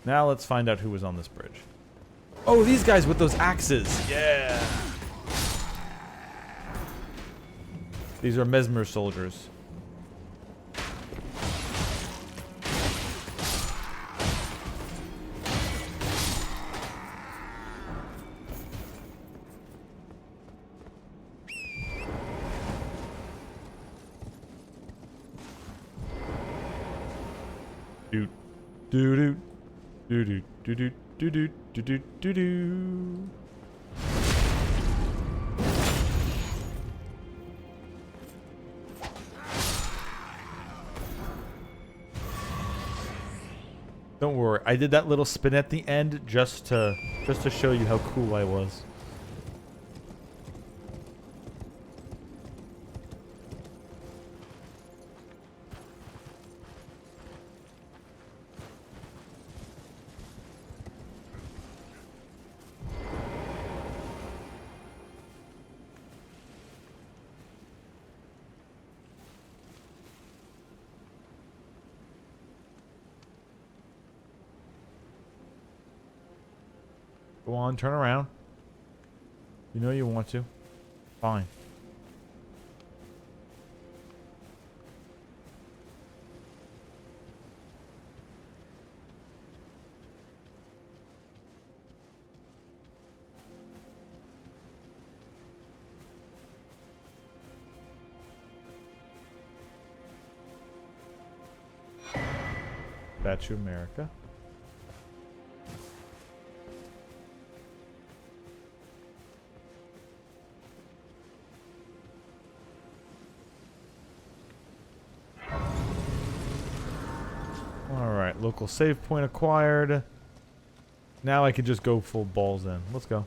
Now let's find out who was on this bridge. Oh, these guys with those axes. Yeah. These are Mesmer soldiers. Doot, doo doo, doo doo, doo doo, doo doo, doo doo, doo. Don't worry, I did that little spin at the end just to show you how cool I was. Go on, turn around. You know you want to. Fine. Statue America. Alright, local save point acquired. Now I can just go full balls in. Let's go.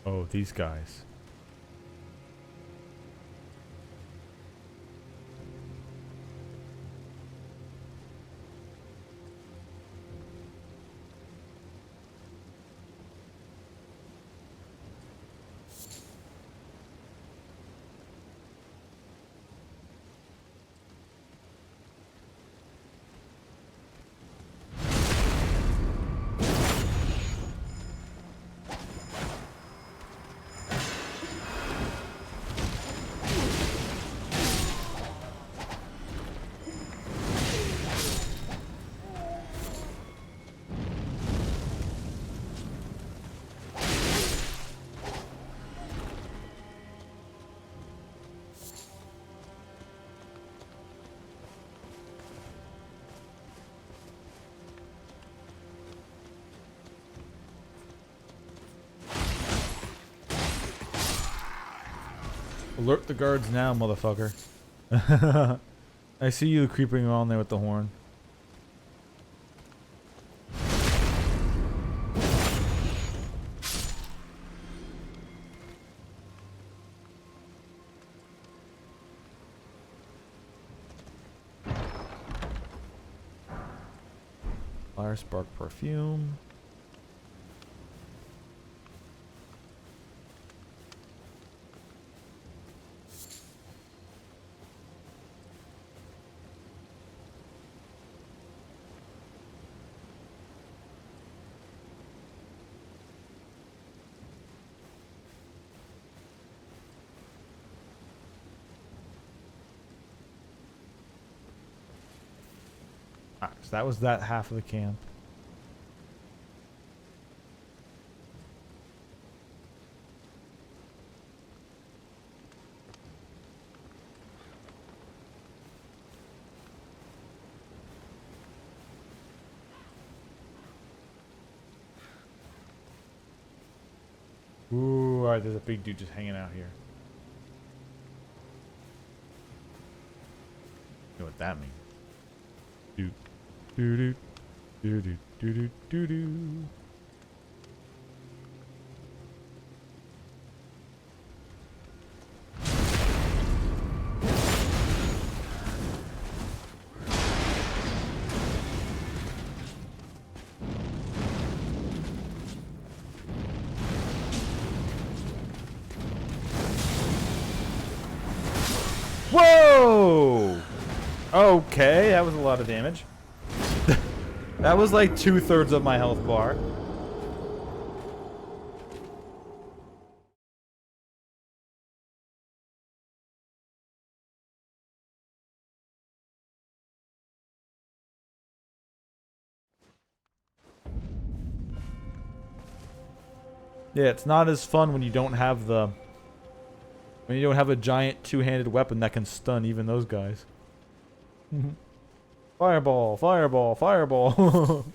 Oh, these guys. Alert the guards now, motherfucker. I see you creeping on there with the horn. Fire spark perfume. So that was that half of the camp. Ooh, alright, there's a big dude just hanging out here. You know what that means? Dude. Doo doo doo doo doo doo doo doo. Whoa! Okay, that was a lot of damage. That was like 2/3 of my health bar. Yeah, it's not as fun when you don't have the... When you don't have a giant two-handed weapon that can stun even those guys. Fireball, fireball, fireball.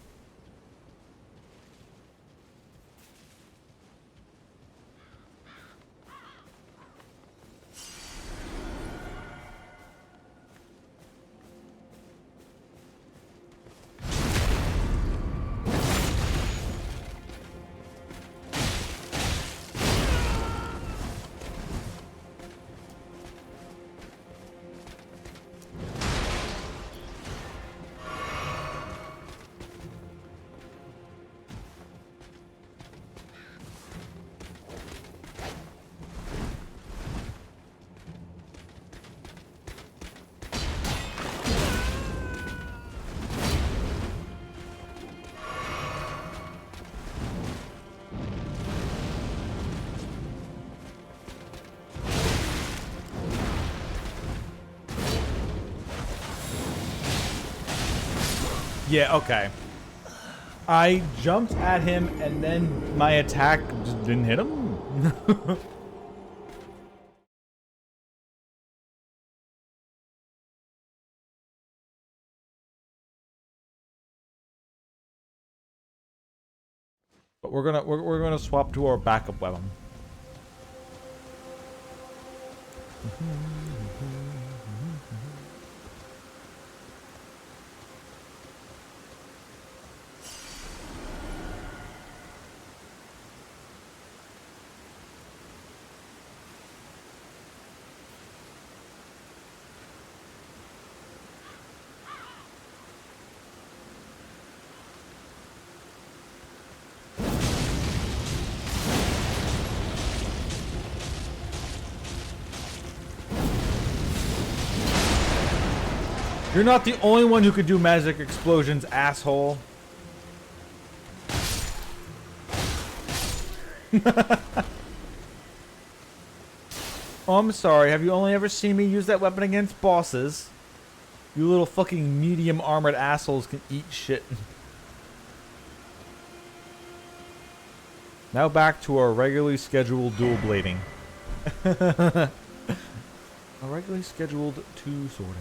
Yeah, okay. I jumped at him and then my attack just didn't hit him. But we're gonna swap to our backup weapon. You're not the only one who could do magic explosions, asshole. Oh, I'm sorry. Have you only ever seen me use that weapon against bosses? You little fucking medium armored assholes can eat shit. Now back to our regularly scheduled dual blading. A regularly scheduled two sorting.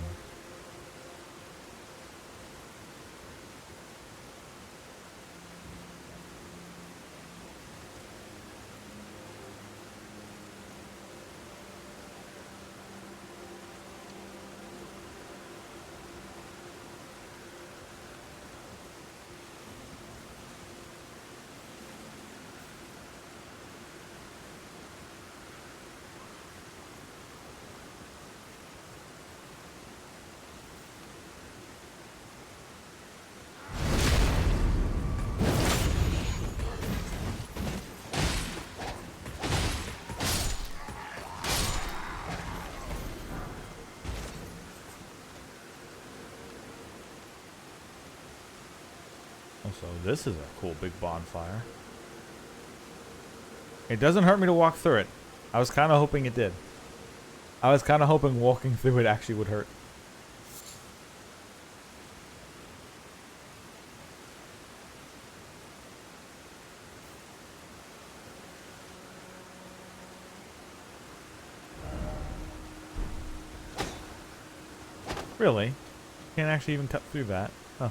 So this is a cool big bonfire. It doesn't hurt me to walk through it. I was kind of hoping it did. I was kind of hoping walking through it actually would hurt. Really? Can't actually even cut through that. Huh.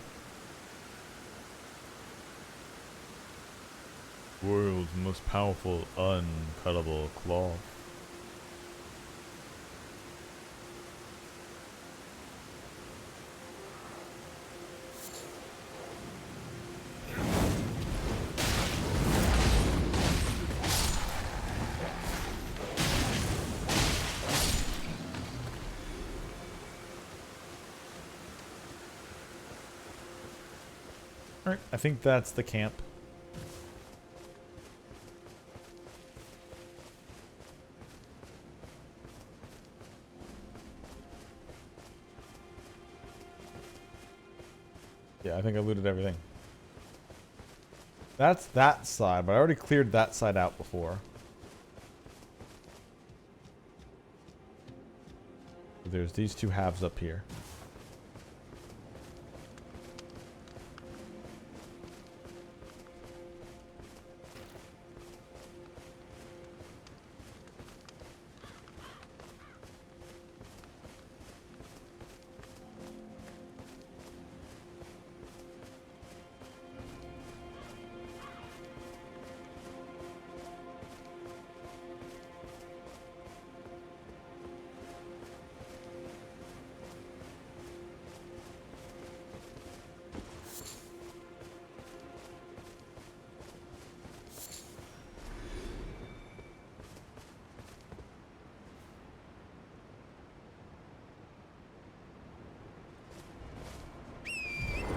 World's most powerful uncuttable claw. Alright, I think that's the camp. Yeah, I think I looted everything. That's that side, but I already cleared that side out before. There's these two halves up here.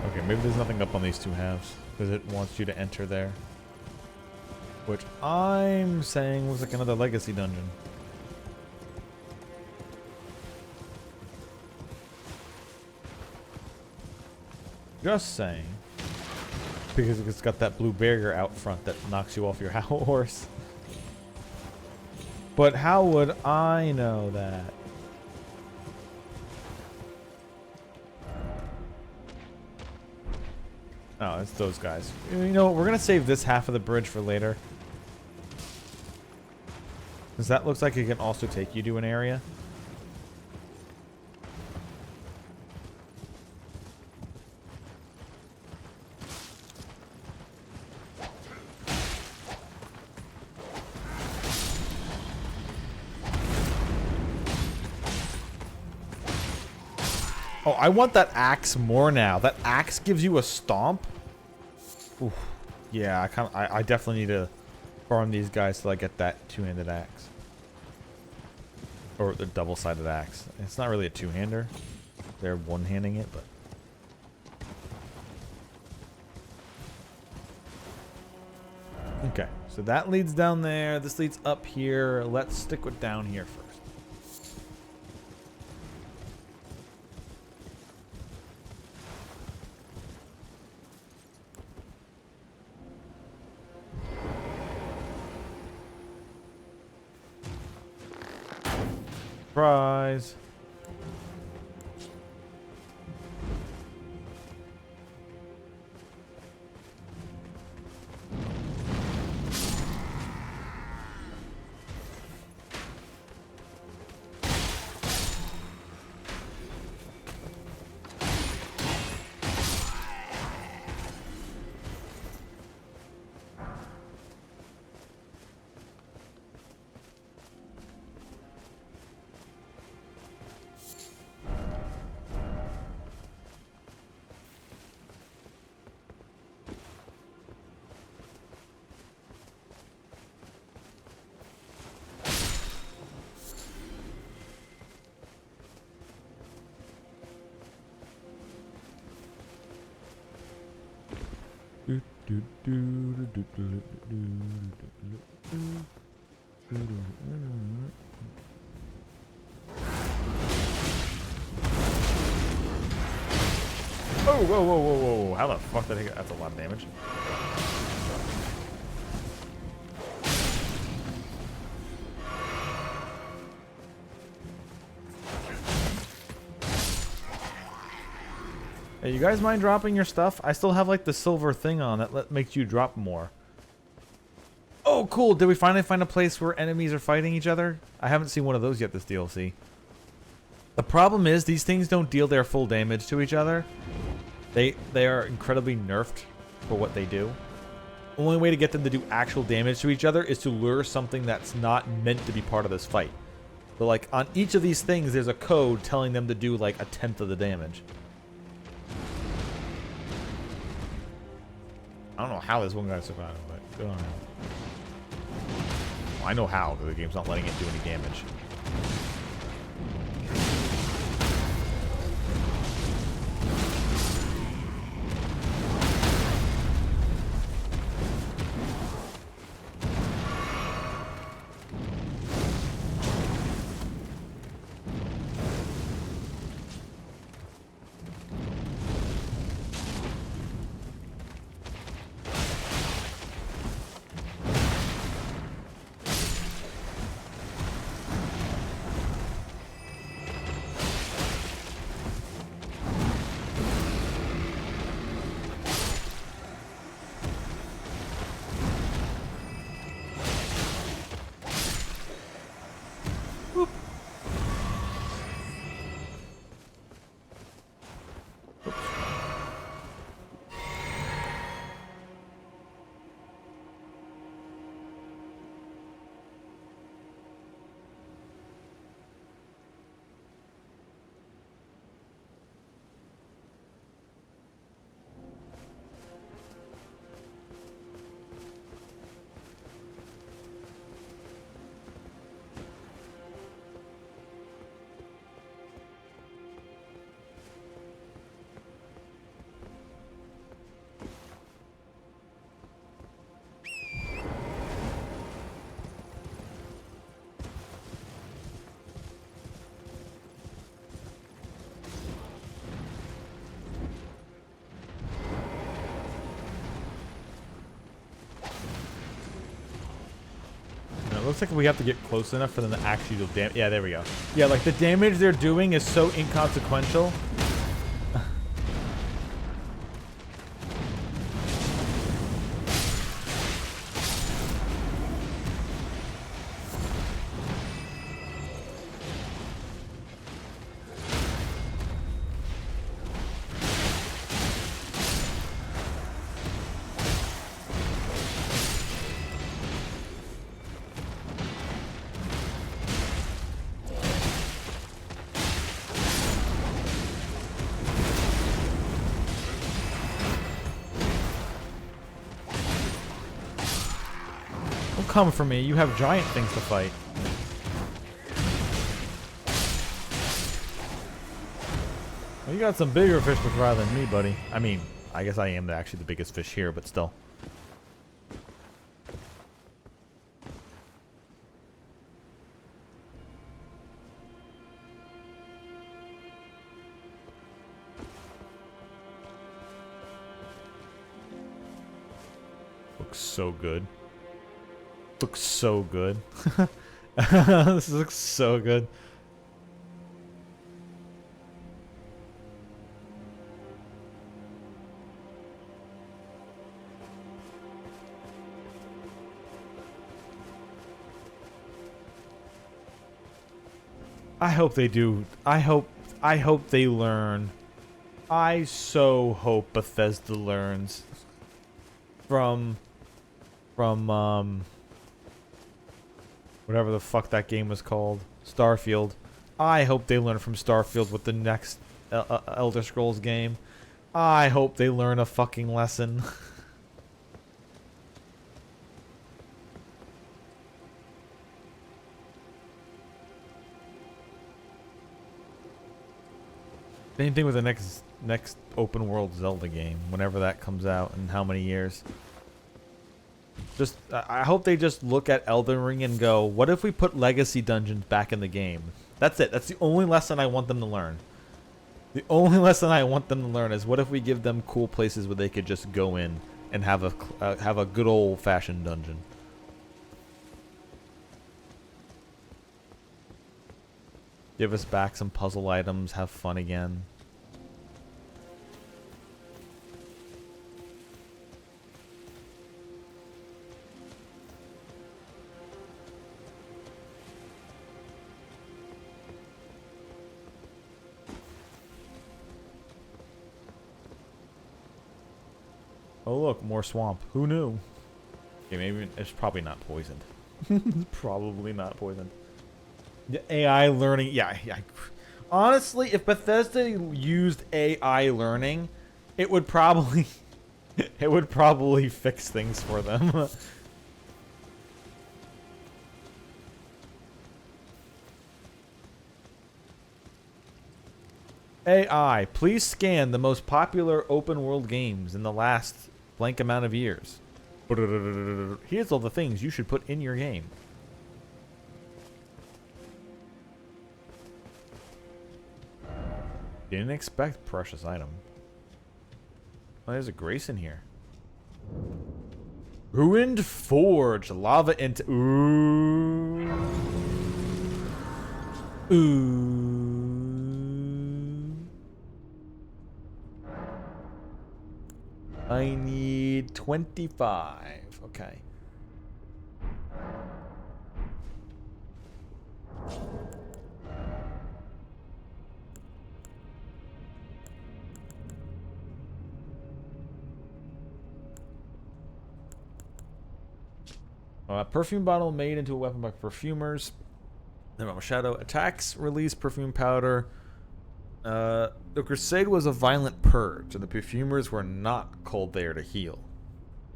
Okay, maybe there's nothing up on these two halves because it wants you to enter there. Which I'm saying was like another legacy dungeon. Just saying. Because it's got that blue barrier out front that knocks you off your horse. But how would I know that? Oh, it's those guys. You know, we're going to save this half of the bridge for later. Because that looks like it can also take you to an area. Oh, I want that axe more now. That axe gives you a stomp. Oof. Yeah, I definitely need to farm these guys till I get that two-handed axe. Or the double-sided axe. It's not really a two-hander. They're one-handing it, but... Okay, so that leads down there. This leads up here. Let's stick with down here first. Surprise. Oh, whoa, whoa, whoa, whoa. How the fuck did I get? That's a lot of damage. Hey, you guys mind dropping your stuff? I still have like the silver thing on that makes you drop more. Oh, cool. Did we finally find a place where enemies are fighting each other? I haven't seen one of those yet this DLC. The problem is these things don't deal their full damage to each other. They are incredibly nerfed for what they do. The only way to get them to do actual damage to each other is to lure something that's not meant to be part of this fight. But like on each of these things, there's a code telling them to do like 1/10 of the damage. I don't know how this one guy survived, but good on him. Well, I know how, because the game's not letting it do any damage. looks like we have to get close enough for them to actually do damage. Yeah, there we go. Yeah, like the damage they're doing is so inconsequential. Come for me, you have giant things to fight. Well, you got some bigger fish to fry than me, buddy. I mean, I guess I am actually the biggest fish here, but still. Looks so good. Looks so good. This looks so good. I hope they do. I hope they learn. I so hope Bethesda learns from whatever the fuck that game was called, Starfield. I hope they learn from Starfield with the next Elder Scrolls game. I hope they learn a fucking lesson. Same thing with the next open world Zelda game, whenever that comes out in how many years. Just, I hope they just look at Elden Ring and go, what if we put legacy dungeons back in the game? That's it. That's the only lesson I want them to learn. The only lesson I want them to learn is what if we give them cool places where they could just go in and have a good old-fashioned dungeon. Give us back some puzzle items, have fun again. Oh look, more swamp. Who knew? Okay, maybe it's probably not poisoned. It's probably not poisoned. The AI learning, yeah. Honestly, if Bethesda used AI learning, it would probably fix things for them. AI, please scan the most popular open world games in the last blank amount of years. Here's all the things you should put in your game. Didn't expect precious item. Oh, there's a grace in here. Ruined Forge. Lava into... Ooh. I need 25. Okay. Perfume bottle made into a weapon by perfumers. Shadow attacks release perfume powder. The crusade was a violent purge, and the perfumers were not called there to heal.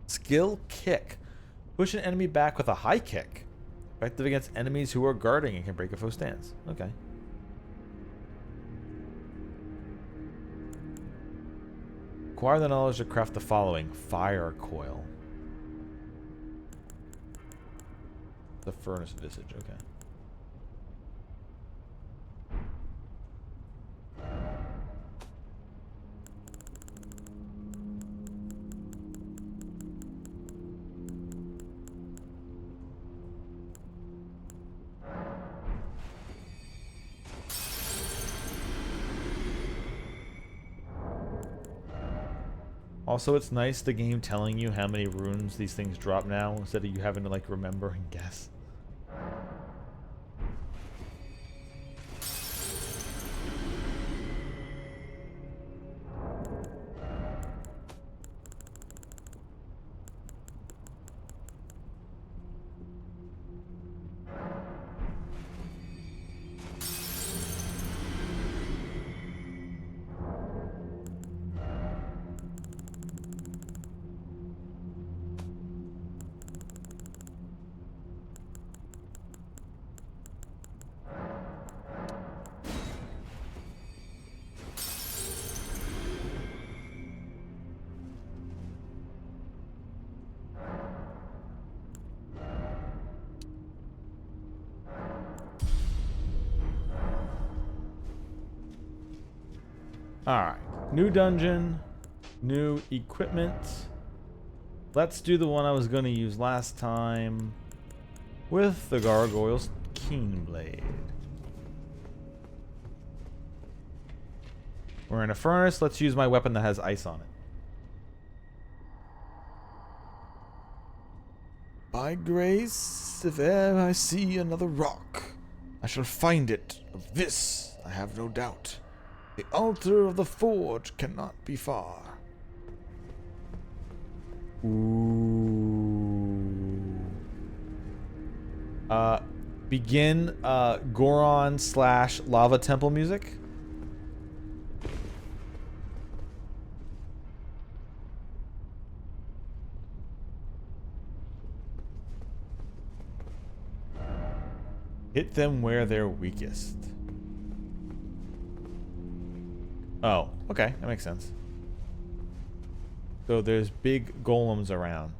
Skill kick. Push an enemy back with a high kick. Effective against enemies who are guarding and can break a foe stance. Okay. Acquire the knowledge to craft the following. Fire coil. The furnace visage, okay. Also, it's nice the game telling you how many runes these things drop now instead of you having to like remember and guess. Alright, new dungeon, new equipment. Let's do the one I was going to use last time with the Gargoyle's Keen Blade. We're in a furnace, let's use my weapon that has ice on it. By grace, if e'er I see another rock, I shall find it. Of this I have no doubt. The altar of the forge cannot be far. Ooh. Begin Goron / lava temple music. Hit them where they're weakest. Oh, okay, that makes sense. So there's big golems around.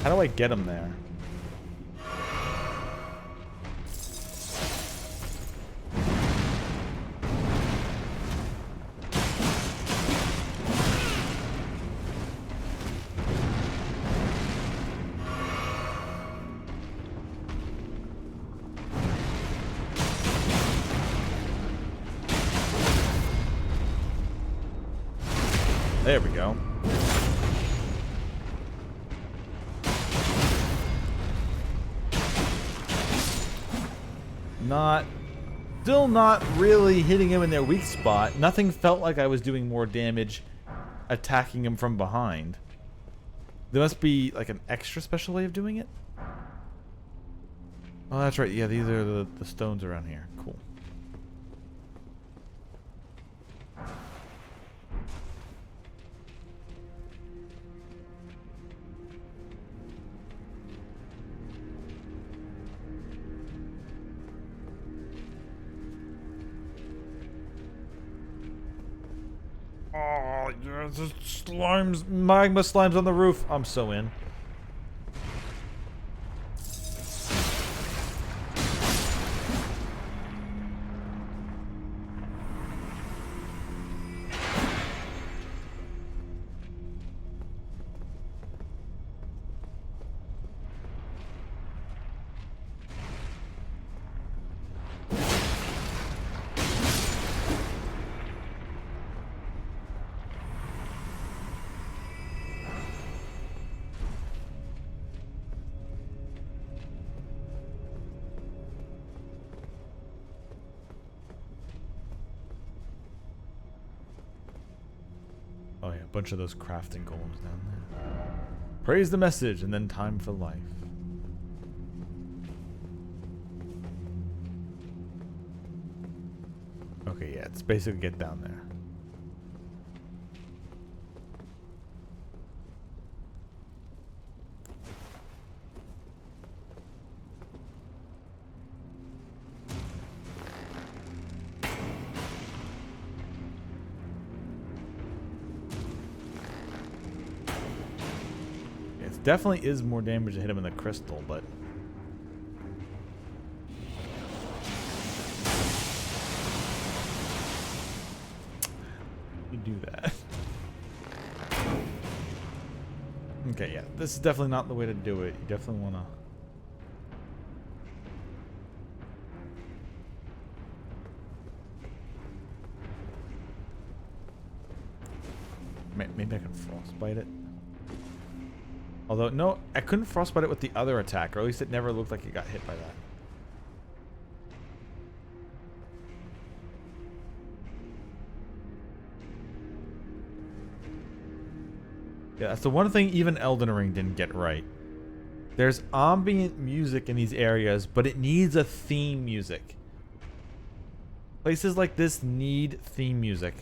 How do I get him there? There we go. Still not really hitting him in their weak spot. Nothing felt like I was doing more damage attacking him from behind. There must be like an extra special way of doing it. Oh, that's right. Yeah, these are the stones around here. Cool. Oh, there's slimes, magma slimes on the roof. I'm so in. Oh yeah, a bunch of those crafting golems down there. Praise the message and then time for life. Okay, yeah, it's basically get down there. definitely is more damage to hit him in the crystal, but... You do that. Okay, yeah. This is definitely not the way to do it. You definitely want to... Maybe I can frostbite it. Although, no, I couldn't frostbite it with the other attack, or at least it never looked like it got hit by that. Yeah, that's the one thing even Elden Ring didn't get right. There's ambient music in these areas, but it needs a theme music. Places like this need theme music.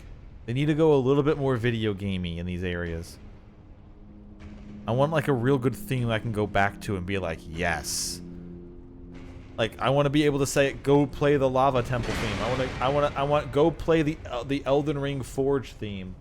They need to go a little bit more video gamey in these areas. I want like a real good theme I can go back to and be like, yes. Like I want to be able to say, go play the lava temple theme. I want go play the Elden Ring Forge theme.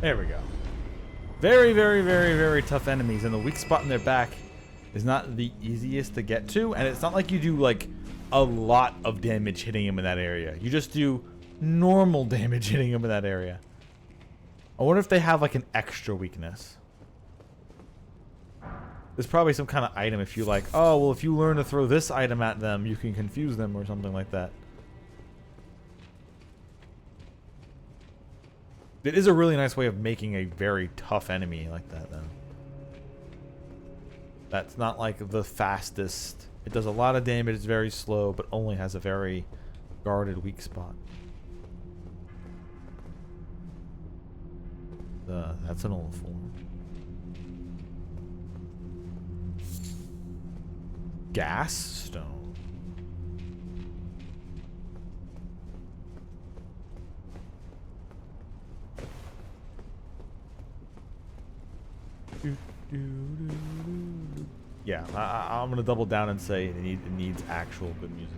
There we go. Very, very, very, very tough enemies, and the weak spot in their back is not the easiest to get to, and it's not like you do like a lot of damage hitting him in that area. You just do normal damage hitting him in that area. I wonder if they have like an extra weakness. There's probably some kind of item if you like, oh, well, if you learn to throw this item at them, you can confuse them or something like that. It is a really nice way of making a very tough enemy like that, though. That's not like the fastest. It does a lot of damage, it's very slow, but only has a very guarded weak spot. That's an old form. Gas stone. Yeah, I'm gonna double down and say it needs actual good music.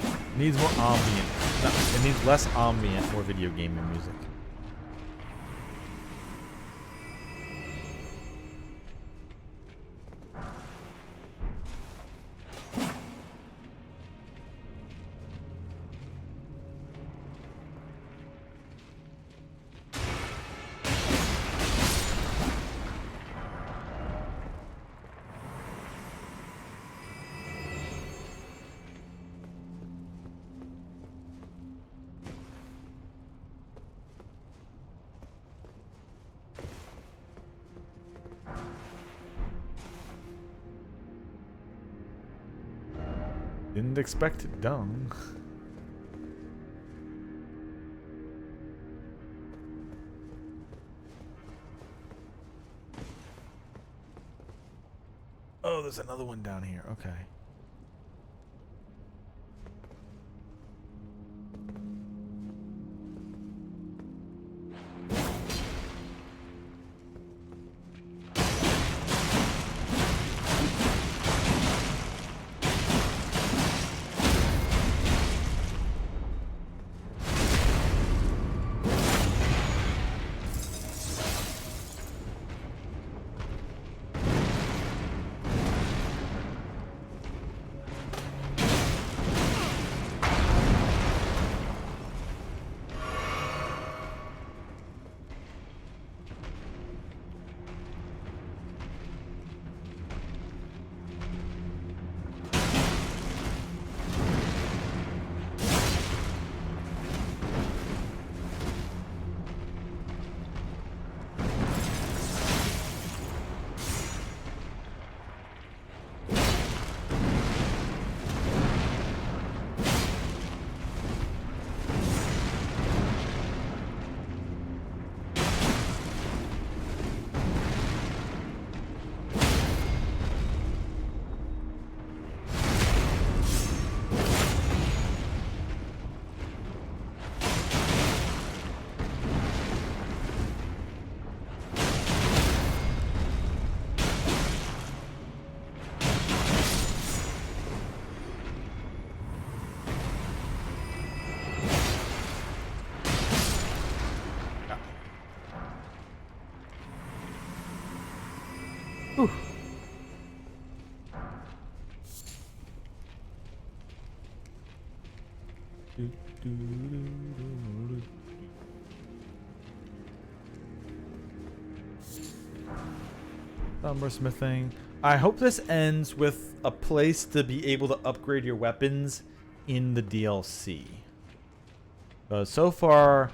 It needs more ambient. No, it needs less ambient, more video gaming music. Didn't expect it done. Oh, there's another one down here. Okay. Whew. Smithing. I hope this ends with a place to be able to upgrade your weapons in the DLC. So far,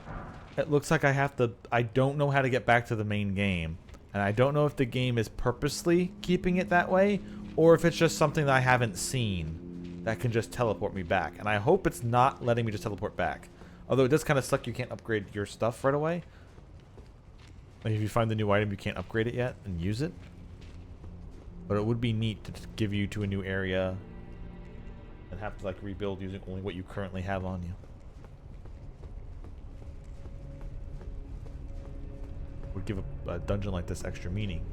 it looks like I don't know how to get back to the main game. And I don't know if the game is purposely keeping it that way, or if it's just something that I haven't seen that can just teleport me back. And I hope it's not letting me just teleport back. Although it does kind of suck you can't upgrade your stuff right away. Like if you find the new item, you can't upgrade it yet and use it. But it would be neat to give you to a new area and have to like rebuild using only what you currently have on you. Would give a dungeon like this extra meaning.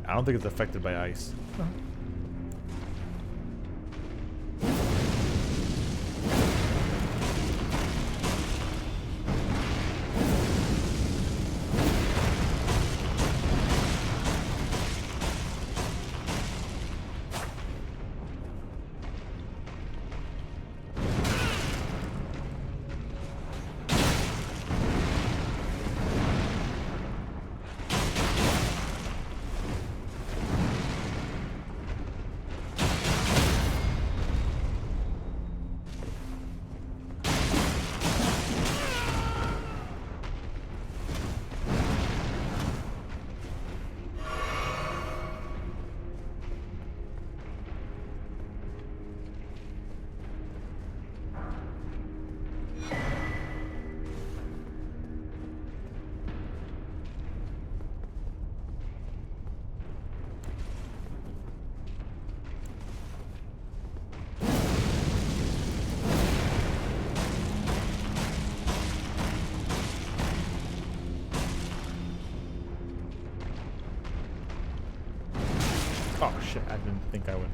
I don't think it's affected by ice. Oh shit, I didn't think I would.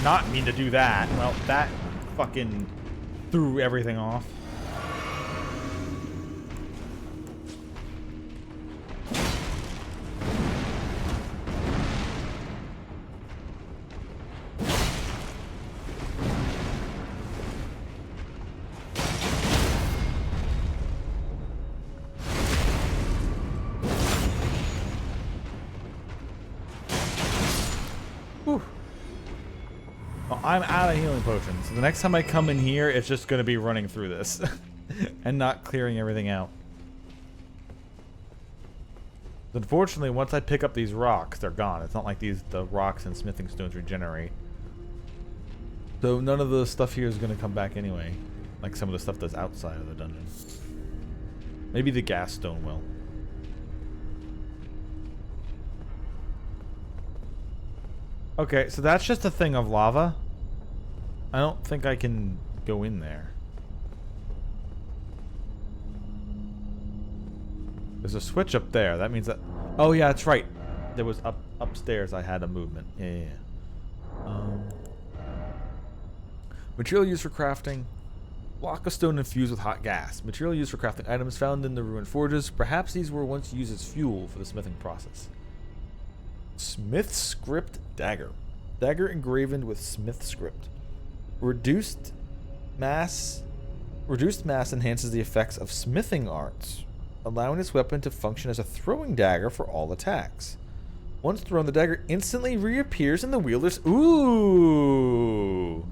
not mean to do that. Well, that fucking threw everything off. Whew. Well, I'm out of healing potions. So the next time I come in here, it's just going to be running through this and not clearing everything out. Unfortunately, once I pick up these rocks, they're gone. It's not like the rocks and smithing stones regenerate. So none of the stuff here is going to come back anyway. Like some of the stuff that's outside of the dungeon. Maybe the gas stone will. Okay, so that's just a thing of lava. I don't think I can go in there. There's a switch up there. That means that... Oh, yeah, that's right. There was upstairs I had a movement. Yeah. Material used for crafting. Block of stone infused with hot gas. Material used for crafting items found in the ruined forges. Perhaps these were once used as fuel for the smithing process. Smith script dagger. Dagger engraven with Smith script. Reduced mass enhances the effects of smithing arts, allowing this weapon to function as a throwing dagger for all attacks. Once thrown, the dagger instantly reappears in the wielder's... Ooh!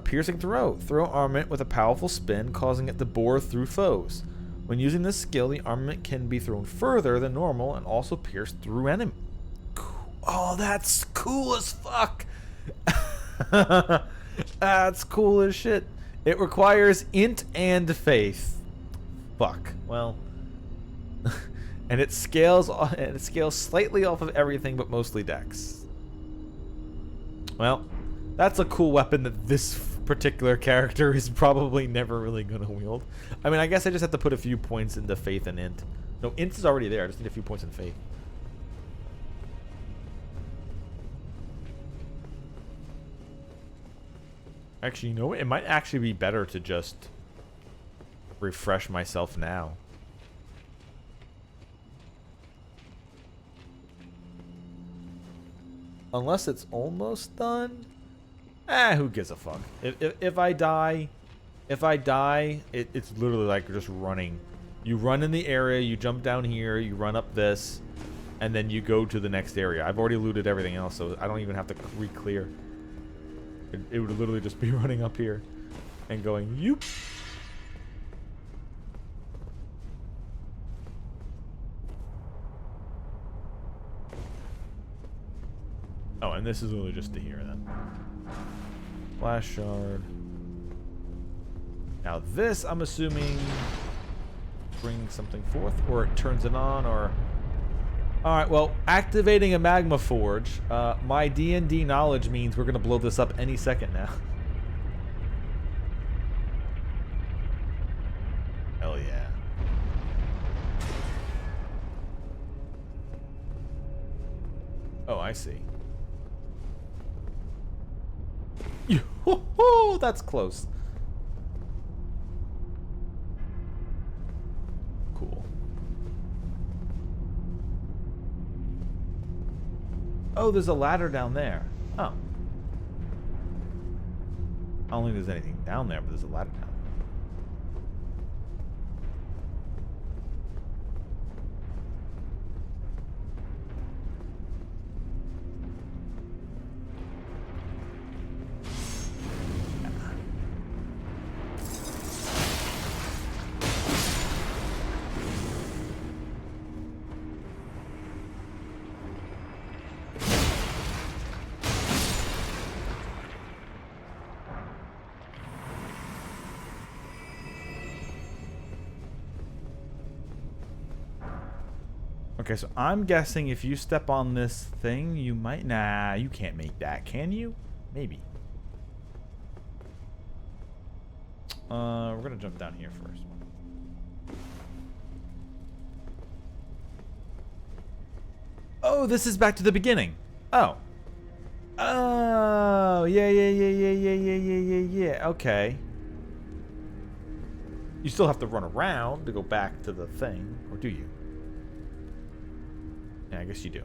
Piercing throw. Throw armament with a powerful spin, causing it to bore through foes. When using this skill, the armament can be thrown further than normal and also pierce through enemy. Oh, that's cool as fuck! That's cool as shit. It requires int and faith. Fuck. Well, and it scales slightly off of everything, but mostly dex. Well, that's a cool weapon that this particular character is probably never really gonna wield. I mean, I guess I just have to put a few points into faith and int. No, int is already there. I just need a few points in faith. Actually, you know what? It might actually be better to just refresh myself now. Unless it's almost done. Who gives a fuck? If I die, it's literally like just running. You run in the area, you jump down here, you run up this, and then you go to the next area. I've already looted everything else, so I don't even have to re-clear. It would literally just be running up here and going, yoop. Oh, and this is literally just to here then. Flash shard. Now this, I'm assuming, brings something forth, or it turns it on, or... Alright, well, activating a magma forge. My D&D knowledge means we're going to blow this up any second now. Hell yeah. Oh, I see. Yo-ho-ho, that's close. Cool. Oh, there's a ladder down there. Oh. I don't think there's anything down there, but there's a ladder down there. Okay, so I'm guessing if you step on this thing, you might... Nah, you can't make that, can you? Maybe. We're gonna jump down here first. Oh, this is back to the beginning. Oh. Oh, yeah. Okay. You still have to run around to go back to the thing, or do you? Yeah, I guess you do.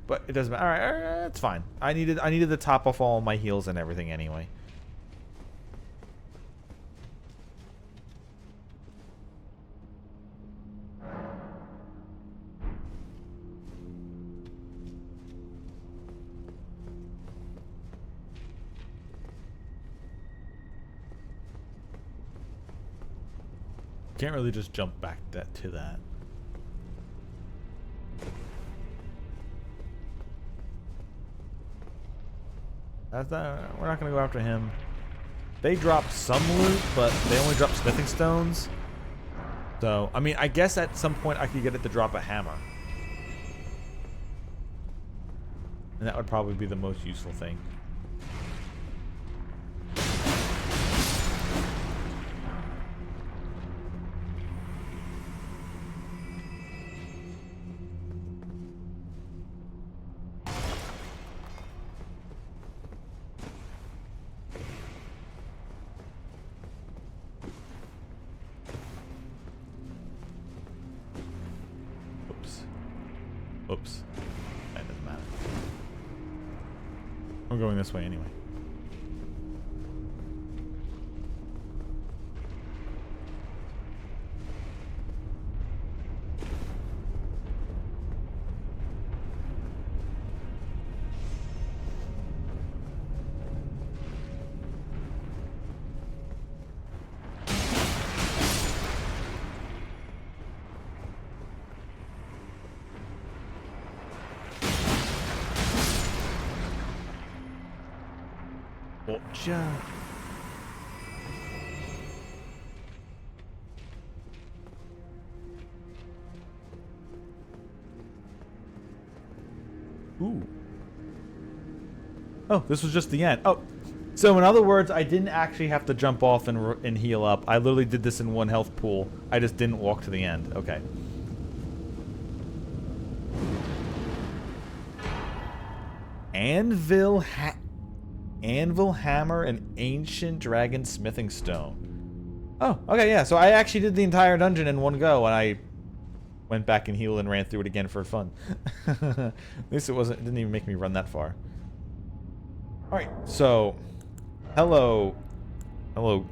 But it doesn't matter. All right, it's fine. I needed to top off all my heals and everything anyway. Can't really just jump back to that. That's not, we're not gonna go after him. They drop some loot, but they only drop smithing stones. So, I mean, I guess at some point I could get it to drop a hammer. And that would probably be the most useful thing. Oops. That doesn't matter. I'm going this way anyway. Gotcha. Ooh. Oh, this was just the end. Oh, so in other words, I didn't actually have to jump off and heal up. I literally did this in one health pool. I just didn't walk to the end. Okay. Anvil, hammer, and ancient dragon smithing stone. Oh, okay, yeah. So I actually did the entire dungeon in one go, and I went back and healed and ran through it again for fun. At least it didn't even make me run that far. Alright, so hello,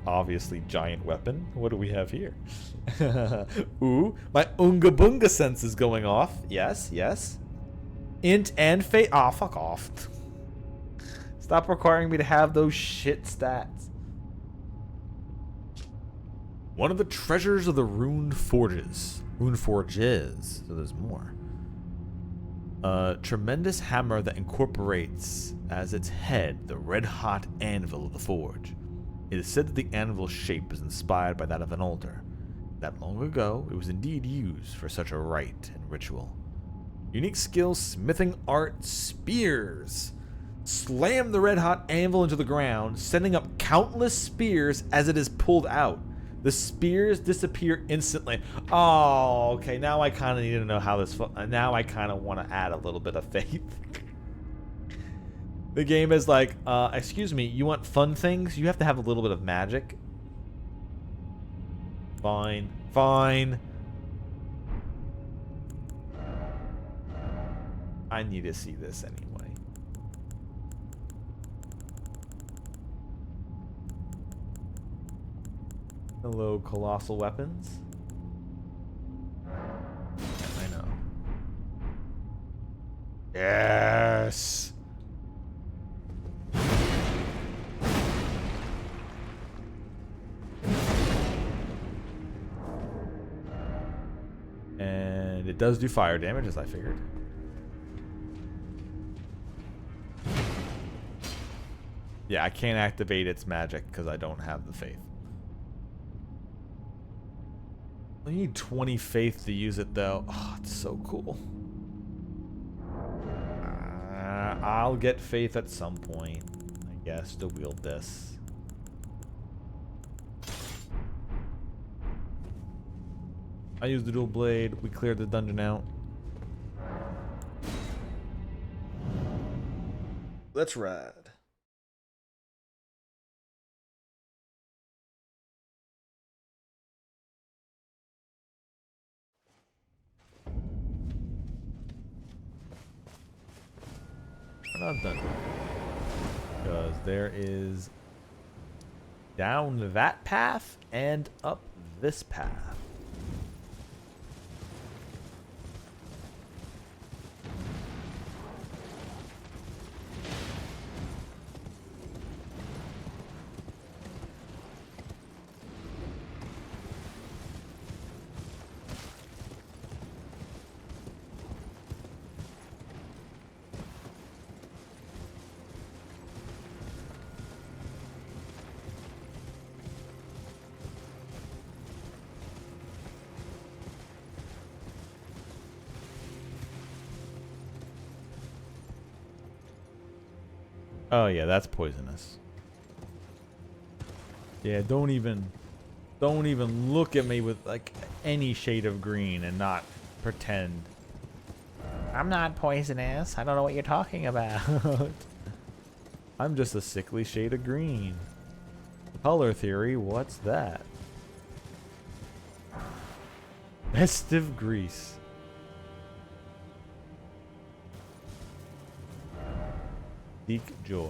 obviously giant weapon. What do we have here? Ooh, my Unga Bunga sense is going off. Yes. Int and fate. Aw, fuck off. Stop requiring me to have those shit stats. One of the treasures of the Rune Forges. So there's more. A tremendous hammer that incorporates as its head the red-hot anvil of the forge. It is said that the anvil's shape is inspired by that of an altar. That long ago, it was indeed used for such a rite and ritual. Unique skill, smithing art, spears. Slam the red-hot anvil into the ground, sending up countless spears as it is pulled out. The spears disappear instantly. Oh, okay. Now I kind of need to know how this... Now I kind of want to add a little bit of faith. The game is like, excuse me, you want fun things? You have to have a little bit of magic. Fine. I need to see this anyway. Hello, colossal weapons. I know. Yes. And it does do fire damage, as I figured. Yeah, I can't activate its magic because I don't have the faith. I need 20 faith to use it, though. Oh, it's so cool. I'll get faith at some point, I guess, to wield this. I used the dual blade. We cleared the dungeon out. Let's ride. We're not done because there is down that path and up this path. Oh yeah, that's poisonous. Yeah, don't even look at me with like any shade of green and not pretend. I'm not poisonous. I don't know what you're talking about. I'm just a sickly shade of green. Color theory, what's that? Festive grease. Seek joy.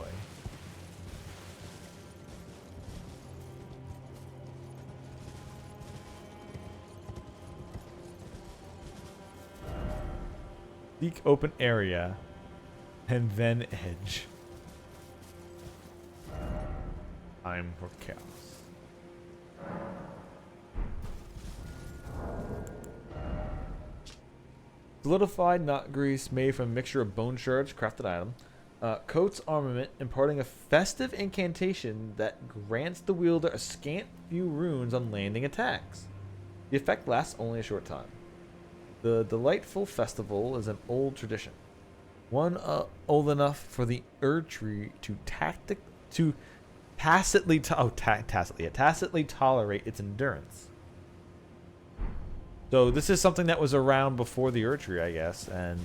Seek open area and then edge. Time for chaos. Solidified knot grease made from a mixture of bone shards, crafted item. Coats armament, imparting a festive incantation that grants the wielder a scant few runes on landing attacks. The effect lasts only a short time. The delightful festival is an old tradition, one old enough for the Erdtree to tacitly tolerate its endurance. So this is something that was around before the Erdtree, I guess, and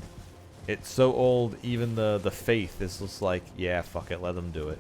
it's so old, even the faith is just like, yeah, fuck it, let them do it.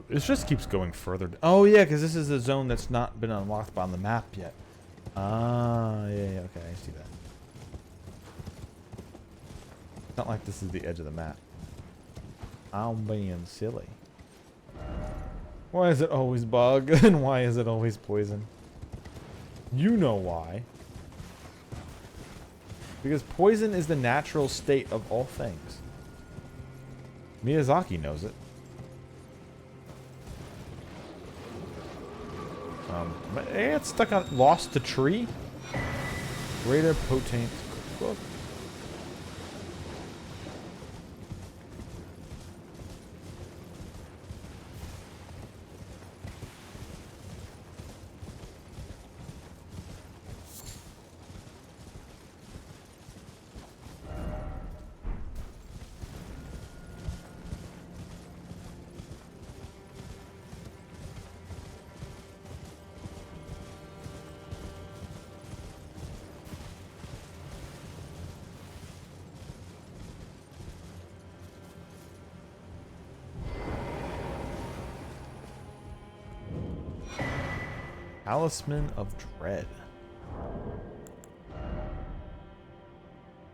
This just keeps going further. Oh yeah, because this is a zone that's not been unlocked on the map yet. Ah, yeah, okay, I see that. It's not like this is the edge of the map. I'm being silly. Why is it always bug and why is it always poison? You know why. Because poison is the natural state of all things. Miyazaki knows it. It's stuck on lost to tree. Greater potent cookbook. Talisman of Dread.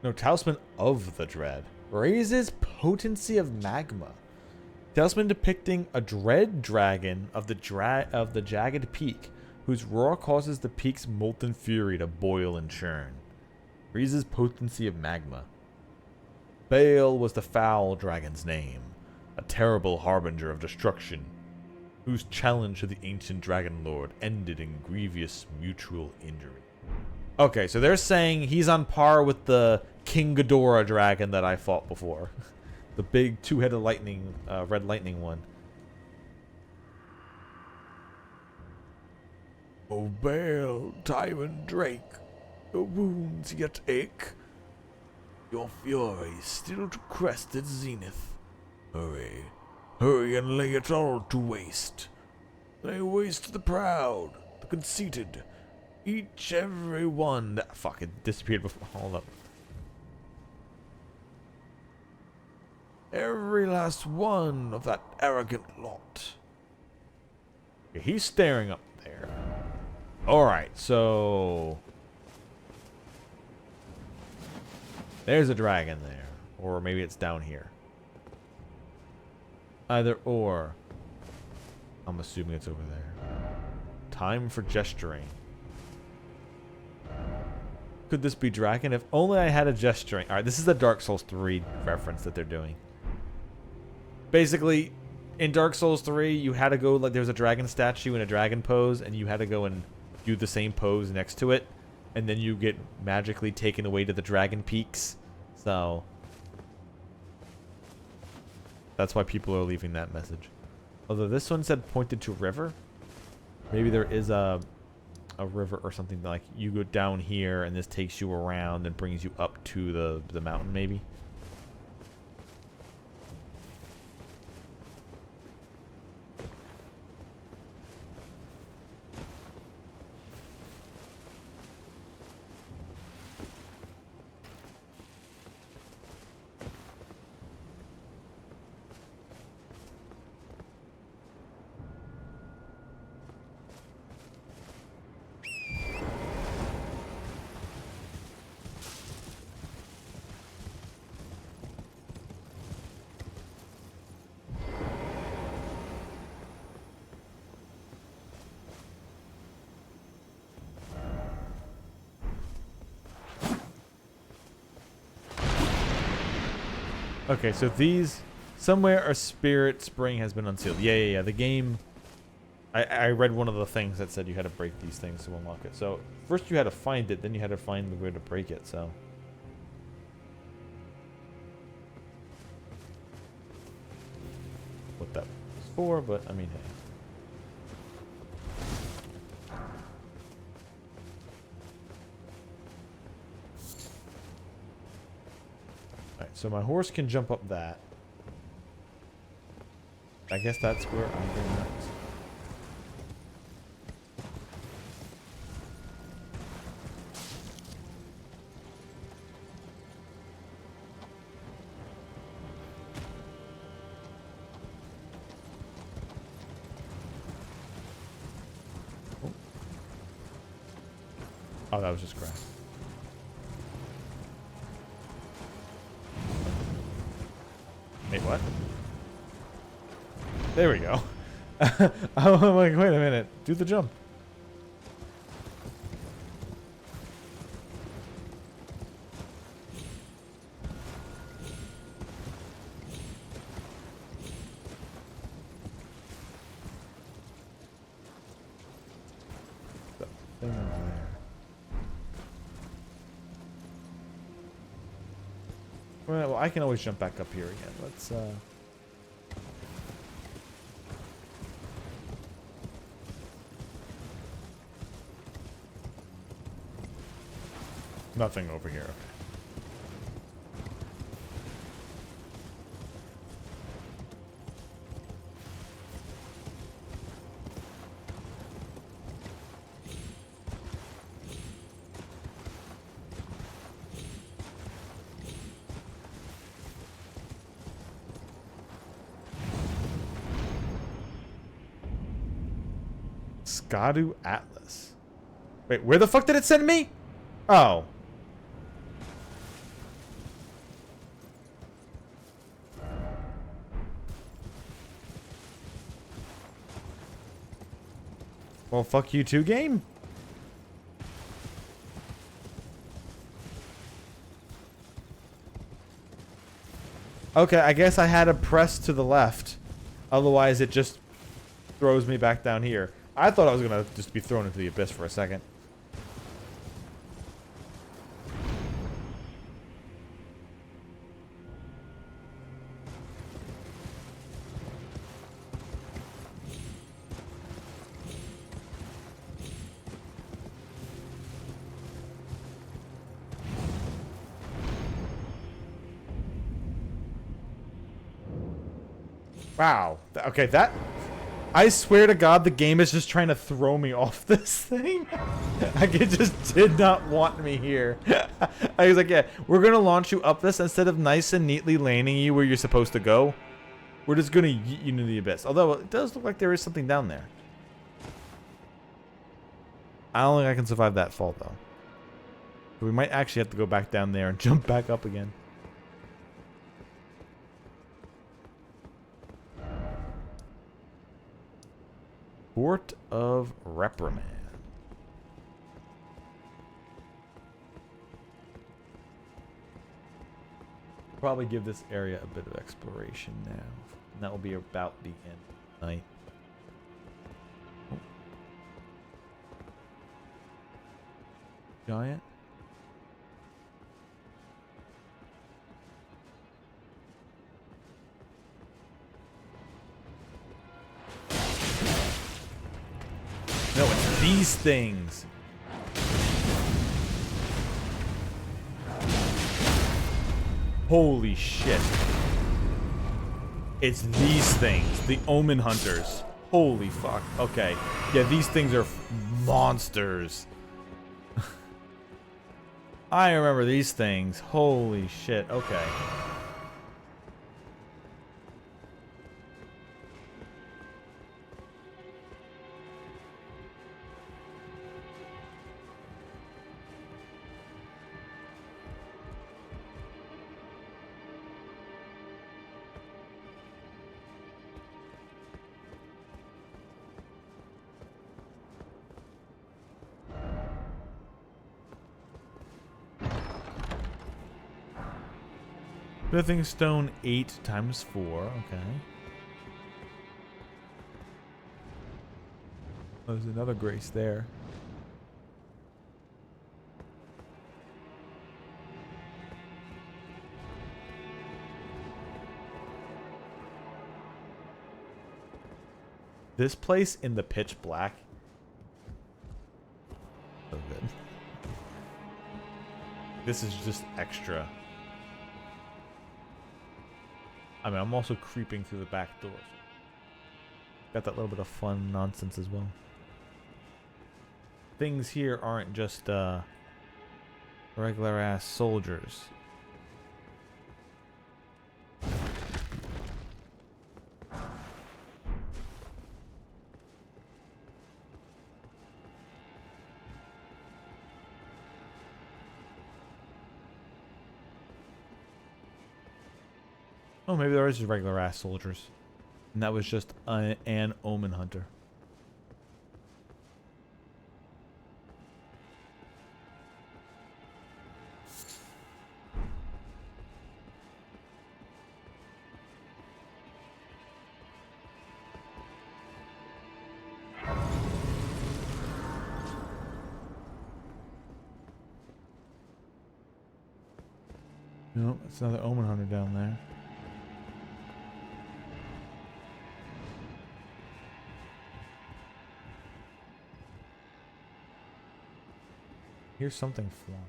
No, Talisman of the Dread. Raises potency of magma. Talisman depicting a dread dragon of the jagged peak, whose roar causes the peak's molten fury to boil and churn. Raises potency of magma. Baal was the foul dragon's name, a terrible harbinger of destruction, whose challenge to the ancient dragon lord ended in grievous mutual injury. Okay, so they're saying he's on par with the King Ghidorah dragon that I fought before. The big two-headed lightning, red lightning one. O Baal, Tyrant Drake, your wounds yet ache, your fury still to crest its zenith. Hurry, hurry and lay it all to waste. Lay waste the proud, the conceited, each every one that... Fuck, it disappeared before. Hold up. Every last one of that arrogant lot. Okay, he's staring up there. Alright, so... There's a dragon there. Or maybe it's down here. Either or. I'm assuming it's over there. Time for gesturing. Could this be dragon? If only I had a gesturing. Alright, this is the Dark Souls 3 reference that they're doing. Basically, in Dark Souls 3, you had to go, like, there's a dragon statue in a dragon pose, and you had to go and do the same pose next to it, and then you get magically taken away to the dragon peaks. So, that's why people are leaving that message. Although this one said pointed to river. Maybe there is a river or something, like you go down here, and this takes you around and brings you up to the mountain, maybe. Okay, so these... Somewhere a spirit spring has been unsealed. Yeah. The game... I read one of the things that said you had to break these things to unlock it. So, first you had to find it, then you had to find the way to break it, so... What that was for, but, I mean, hey. So my horse can jump up that. I guess that's where I'm going next. Oh, that was just grass. Wait, what? There we go. I'm like, wait a minute. Do the jump. The thing over there. Well, I can always jump back up here again. Let's, Nothing over here. Okay. Skadu Atlas. Wait, where the fuck did it send me? Oh. Well, fuck you too, game. Okay, I guess I had to press to the left. Otherwise, it just throws me back down here. I thought I was going to just be thrown into the abyss for a second. Wow. Okay, that... I swear to God, the game is just trying to throw me off this thing. Like, it just did not want me here. I was like, yeah, we're going to launch you up this instead of nice and neatly landing you where you're supposed to go. We're just going to yeet you into the abyss. Although, it does look like there is something down there. I don't think I can survive that fall, though. We might actually have to go back down there and jump back up again. Fort of Reprimand. Probably give this area a bit of exploration now. And that will be about the end of the night. Oh. Giant. No, it's these things. Holy shit. It's these things. The Omen Hunters. Holy fuck. Okay. Yeah, these things are monsters. I remember these things. Holy shit. Okay. Smithing stone 8 times 4. Okay. Oh, there's another grace there. This place in the pitch black. So good. This is just extra. I mean, I'm also creeping through the back door. Got that little bit of fun nonsense as well. Things here aren't just regular ass soldiers. Oh, maybe there is just regular ass soldiers. And that was just an Omen Hunter. Nope, that's another Omen Hunter down there. Here's something flying.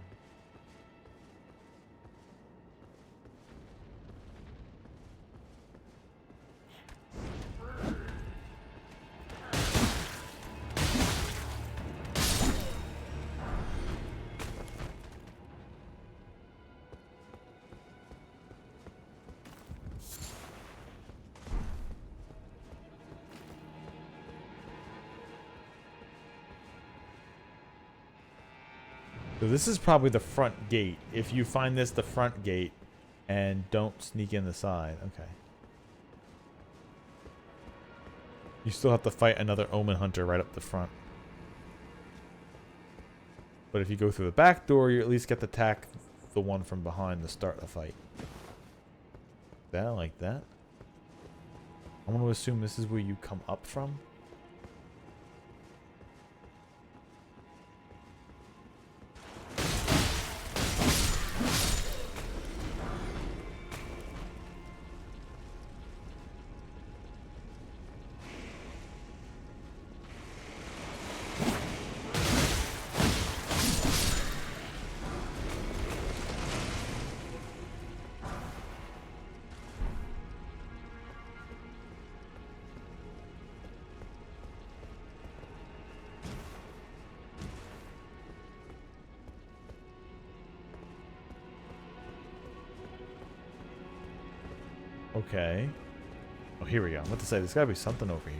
So this is probably the front gate. If you find this the front gate and don't sneak in the side. Okay. You still have to fight another Omen Hunter right up the front. But if you go through the back door, you at least get to attack the one from behind to start the fight. That, like that. I'm going to assume this is where you come up from. Okay. Oh, here we go. I'm about to say, there's got to be something over here.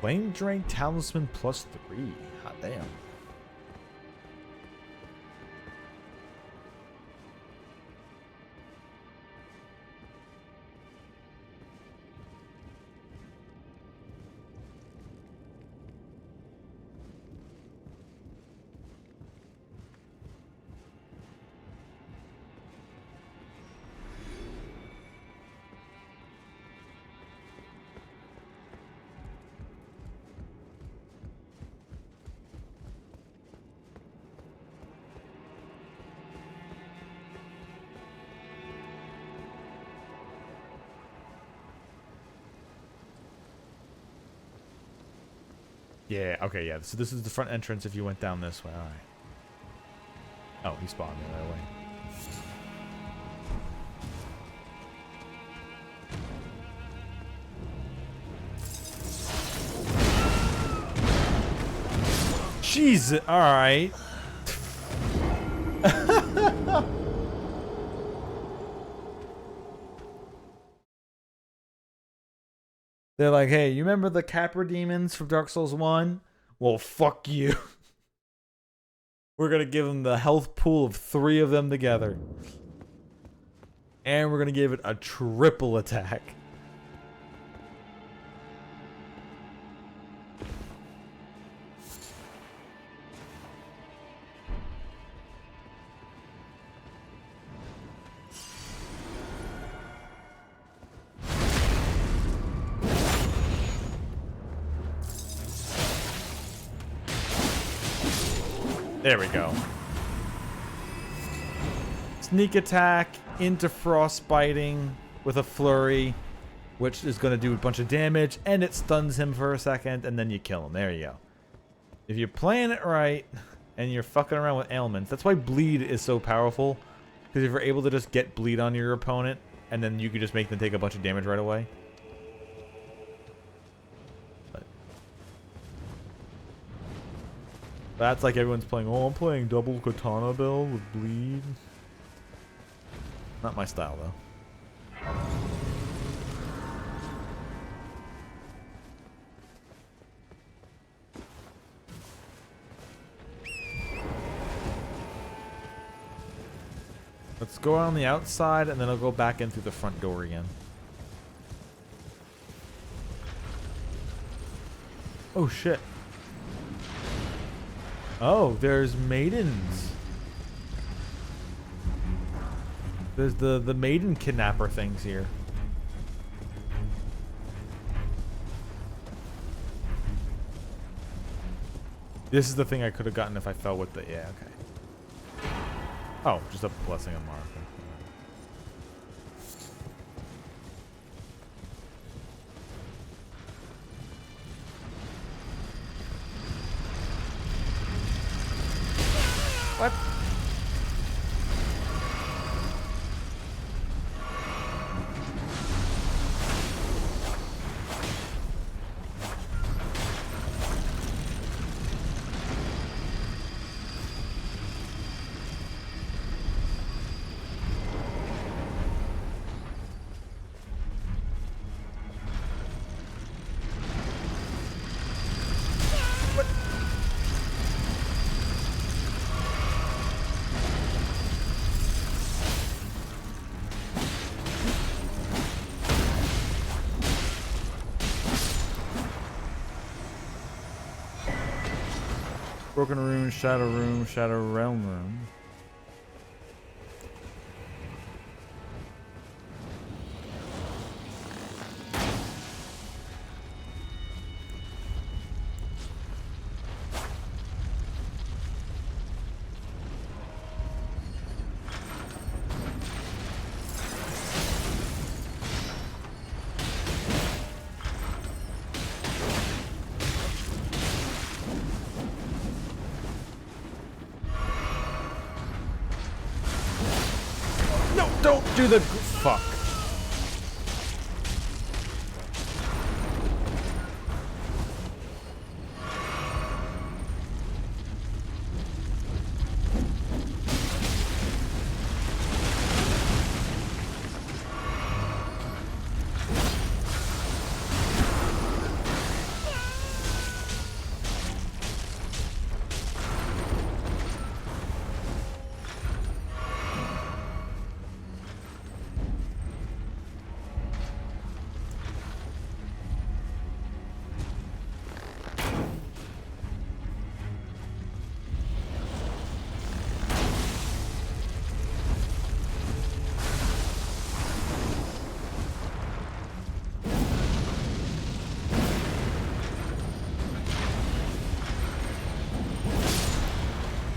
Flame Drain Talisman +3. Hot damn. Yeah, okay, yeah. So this is the front entrance if you went down this way. Alright. Oh, he spawned me that way. Jeez, alright. They're like, hey, you remember the Capra demons from Dark Souls 1? Well, fuck you. We're going to give them the health pool of 3 of them together. And we're going to give it a triple attack. There we go. Sneak attack into frostbiting with a flurry, which is going to do a bunch of damage, and it stuns him for a second, and then you kill him. There you go. If you're playing it right, and you're fucking around with ailments, that's why bleed is so powerful, because if you're able to just get bleed on your opponent, and then you can just make them take a bunch of damage right away. That's like everyone's playing, oh, I'm playing double katana build with bleed. Not my style, though. Let's go on the outside, and then I'll go back in through the front door again. Oh, shit. Oh, there's maidens. There's the maiden kidnapper things here. This is the thing I could have gotten if I fell with the... Yeah, okay. Oh, just a blessing of Martha. What? Broken Rune, Shadow Realm Room. No, don't do the fuck.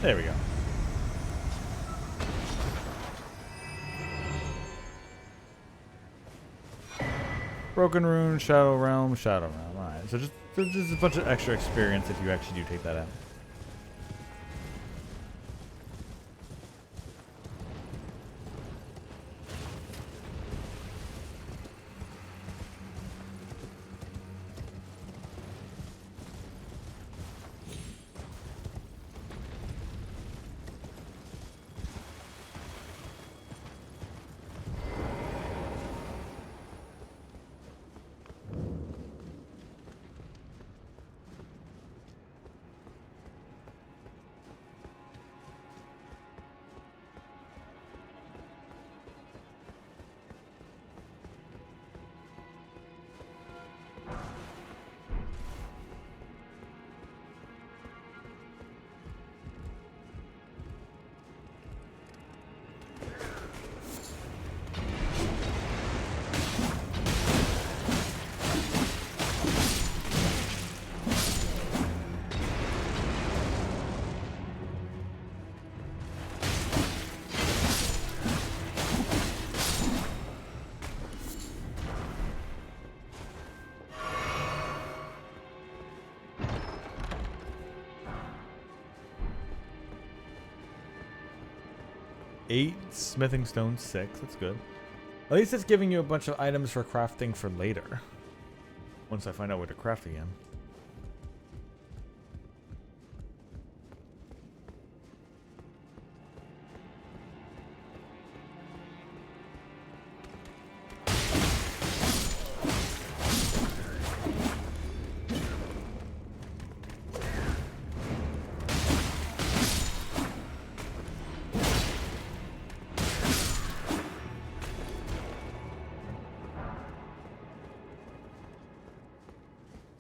There we go. Broken Rune, Shadow Realm. Alright, so just a bunch of extra experience if you actually do take that out. Eight smithing stone, 6. That's good. At least it's giving you a bunch of items for crafting for later. Once I find out where to craft again.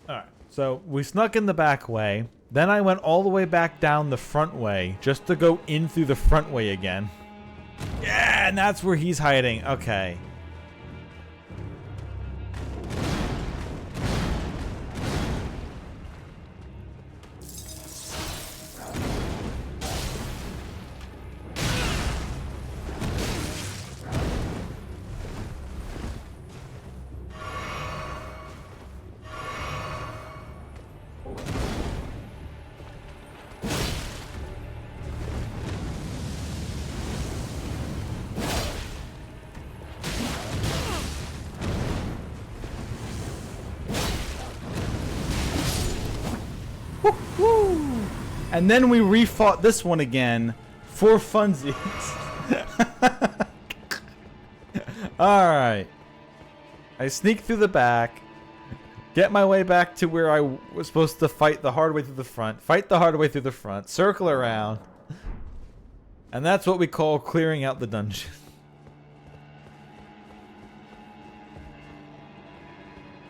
Alright, so we snuck in the back way. Then I went all the way back down the front way just to go in through the front way again. Yeah, and that's where he's hiding. Okay. Woo-hoo! And then we refought this one again for funsies. Alright. I sneak through the back. Get my way back to where I was supposed to fight the hard way through the front. Fight the hard way through the front. Circle around. And that's what we call clearing out the dungeon.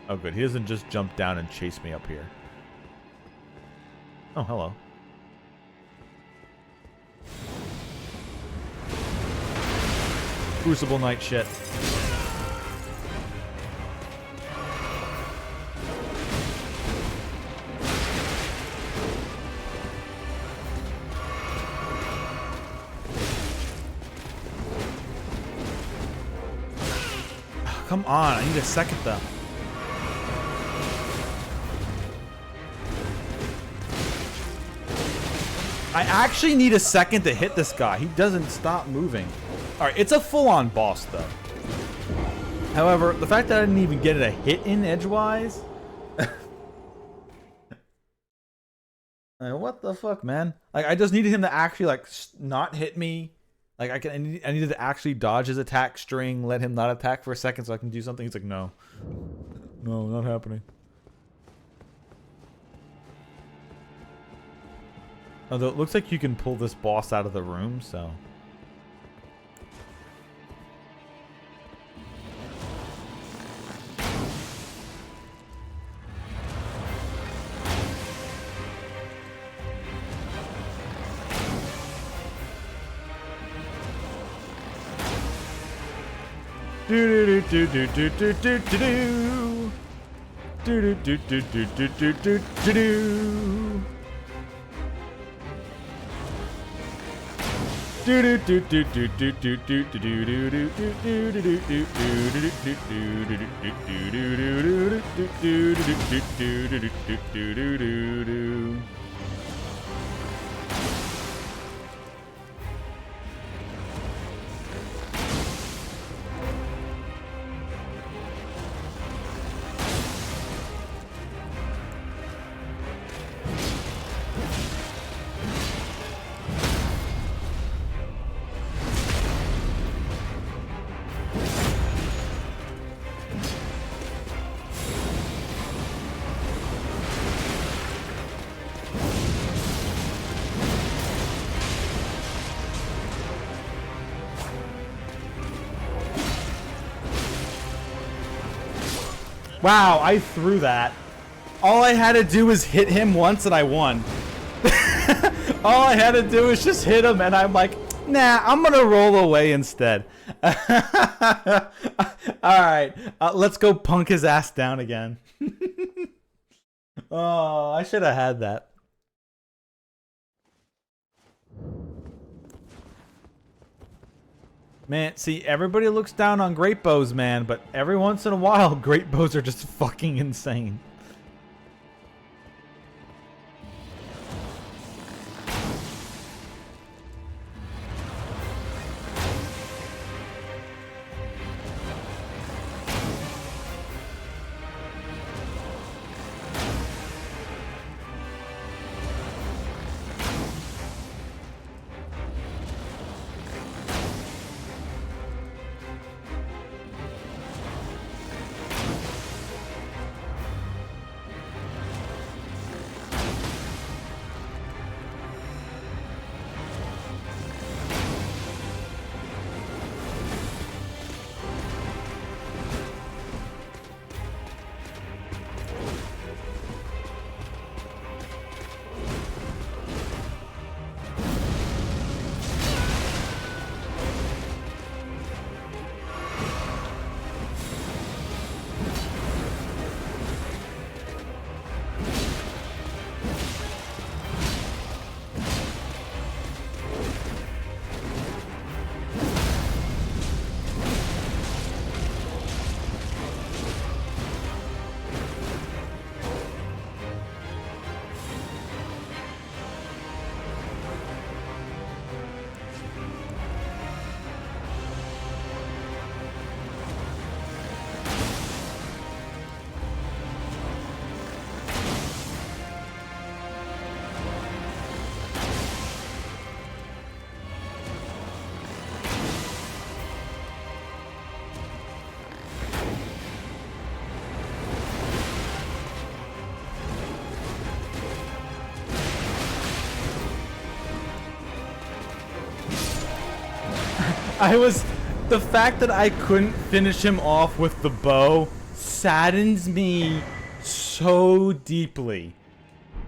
Oh good, he doesn't just jump down and chase me up here. Oh, hello. Crucible Knight shit. Come on, I need a second though. I actually need a second to hit this guy. He doesn't stop moving. Alright, it's a full-on boss though. However, the fact that I didn't even get a hit in edgewise. Like, what the fuck, man? Like, I just needed him to actually like not hit me. Like I needed to actually dodge his attack string, let him not attack for a second so I can do something. He's like, no. No, not happening. Although it looks like you can pull this boss out of the room, so. Do do do do do do do do do do do do do do do do do do. Wow, I threw that. All I had to do was hit him once and I won. All I had to do was just hit him and I'm like, nah, I'm gonna roll away instead. Alright, let's go punk his ass down again. Oh, I should have had that. Man, see, everybody looks down on great bows, man, but every once in a while, great bows are just fucking insane. The fact that I couldn't finish him off with the bow saddens me so deeply.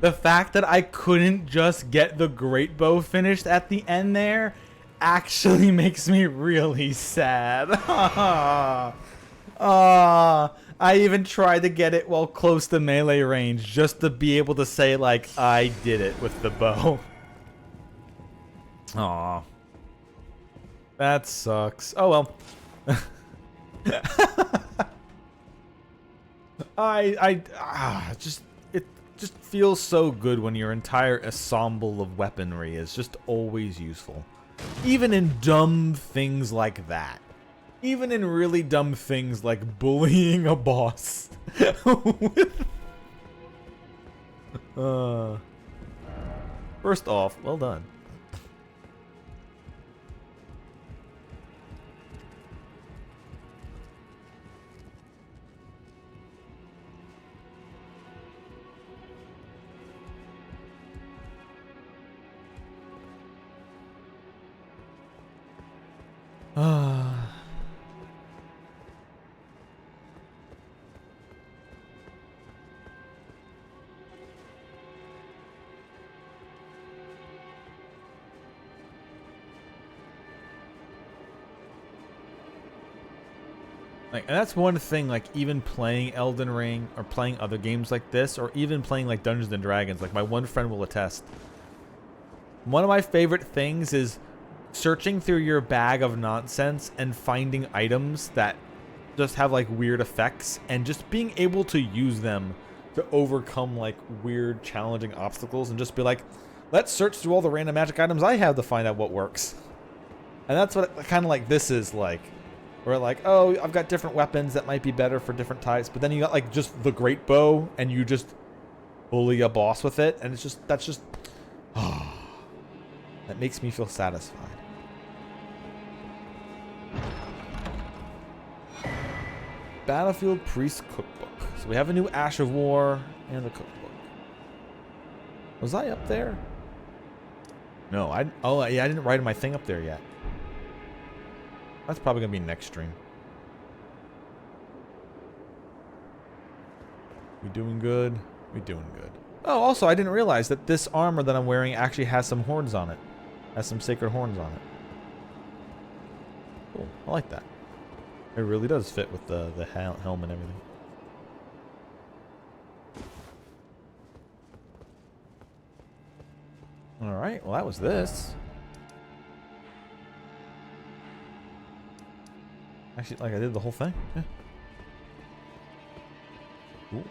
The fact that I couldn't just get the great bow finished at the end there actually makes me really sad. I even tried to get it while close to melee range just to be able to say, like, I did it with the bow. Aw. That sucks. Oh well. It just feels so good when your entire ensemble of weaponry is just always useful. Even in dumb things like that. Even in really dumb things like bullying a boss. First off, well done. Like, and that's one thing, like, even playing Elden Ring or playing other games like this, or even playing like Dungeons and Dragons, like my one friend will attest. One of my favorite things is searching through your bag of nonsense and finding items that just have like weird effects and just being able to use them to overcome like weird challenging obstacles and just be like, let's search through all the random magic items I have to find out what works. And that's what kind of like this is like. Where like, oh, I've got different weapons that might be better for different types, but then you got like just the great bow and you just bully a boss with it, and it's just, that's just, oh, that makes me feel satisfied. Battlefield Priest Cookbook. So we have a new Ash of War and the cookbook. Was I up there? No, oh yeah, I didn't write my thing up there yet. That's probably going to be next stream. We doing good? We doing good. Oh, also, I didn't realize that this armor that I'm wearing actually has some horns on it. Has some sacred horns on it. Cool. I like that. It really does fit with the helm and everything. Alright, well that was this. Actually, like I did the whole thing. Yeah. Cool.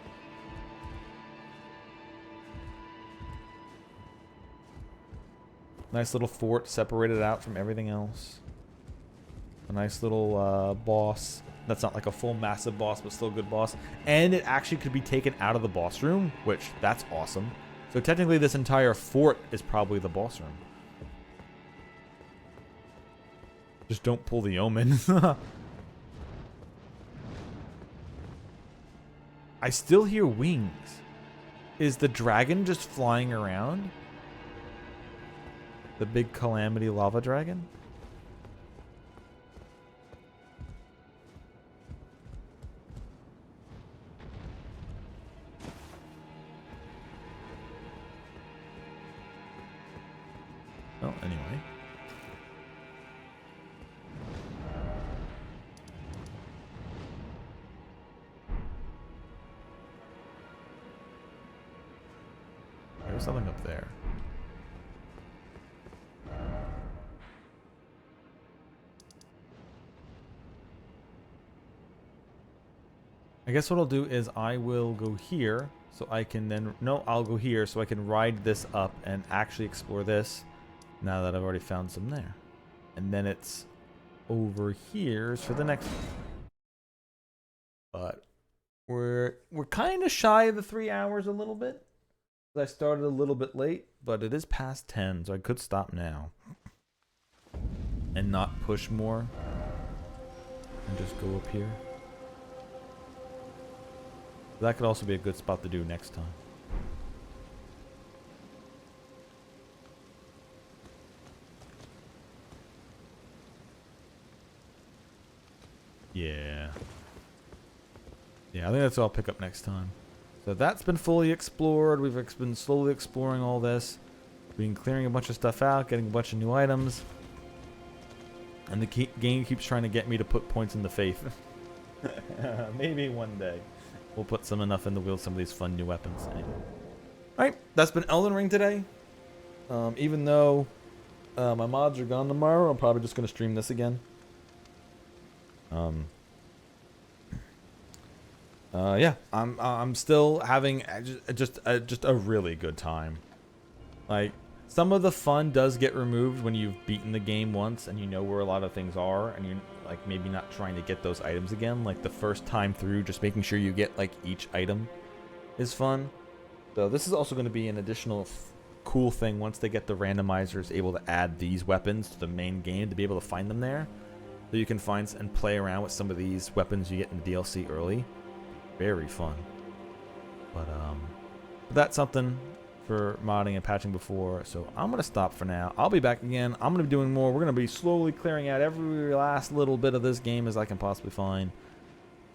Nice little fort separated out from everything else. A nice little boss. That's not like a full massive boss, but still a good boss. And it actually could be taken out of the boss room, which that's awesome. So technically this entire fort is probably the boss room. Just don't pull the omen. I still hear wings. Is the dragon just flying around? The big calamity lava dragon? Well, anyway. There's something up there. I guess what I'll do is I will go here so I can then... No, I'll go here so I can ride this up and actually explore this now that I've already found some there. And then it's over here for the next one. But we're kind of shy of the 3 hours a little bit. I started a little bit late, but it is past 10, so I could stop now. And not push more. And just go up here. That could also be a good spot to do next time. Yeah. Yeah, I think that's what I'll pick up next time. So that's been fully explored. We've been slowly exploring all this. We've been clearing a bunch of stuff out, getting a bunch of new items. And the game keeps trying to get me to put points in the faith. Maybe one day we'll put some enough in to wield some of these fun new weapons. Anyway. Alright, that's been Elden Ring today. Even though my mods are gone tomorrow, I'm probably just going to stream this again. Yeah, I'm still having just a really good time. Like, some of the fun does get removed when you've beaten the game once and you know where a lot of things are, and you're like maybe not trying to get those items again. Like the first time through, just making sure you get like each item is fun. So this is also going to be an additional cool thing once they get the randomizers able to add these weapons to the main game, to be able to find them there. So you can find and play around with some of these weapons you get in the DLC early. Very fun. But that's something for modding and patching before. So I'm going to stop for now. I'll be back again. I'm going to be doing more. We're going to be slowly clearing out every last little bit of this game as I can possibly find,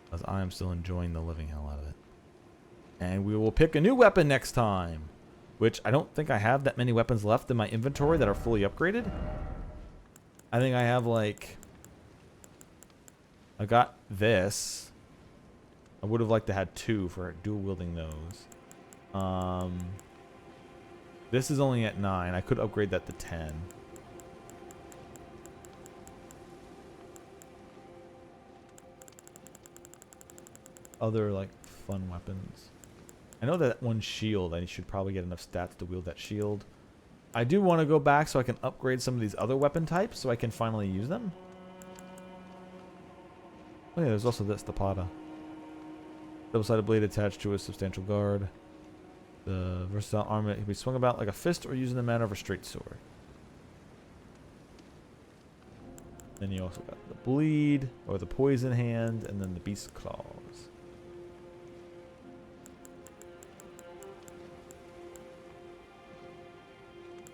because I am still enjoying the living hell out of it. And we will pick a new weapon next time, which I don't think I have that many weapons left in my inventory that are fully upgraded. I think I have like... I got this. I would have liked to have 2 for dual wielding those. This is only at 9. I could upgrade that to 10. Other like fun weapons. I know that one shield, I should probably get enough stats to wield that shield. I do want to go back so I can upgrade some of these other weapon types so I can finally use them. Oh yeah, there's also this, the Pada. Double-sided blade attached to a substantial guard. The versatile armament can be swung about like a fist or used in the manner of a straight sword. Then you also got the bleed, or the poison hand, and then the beast claws.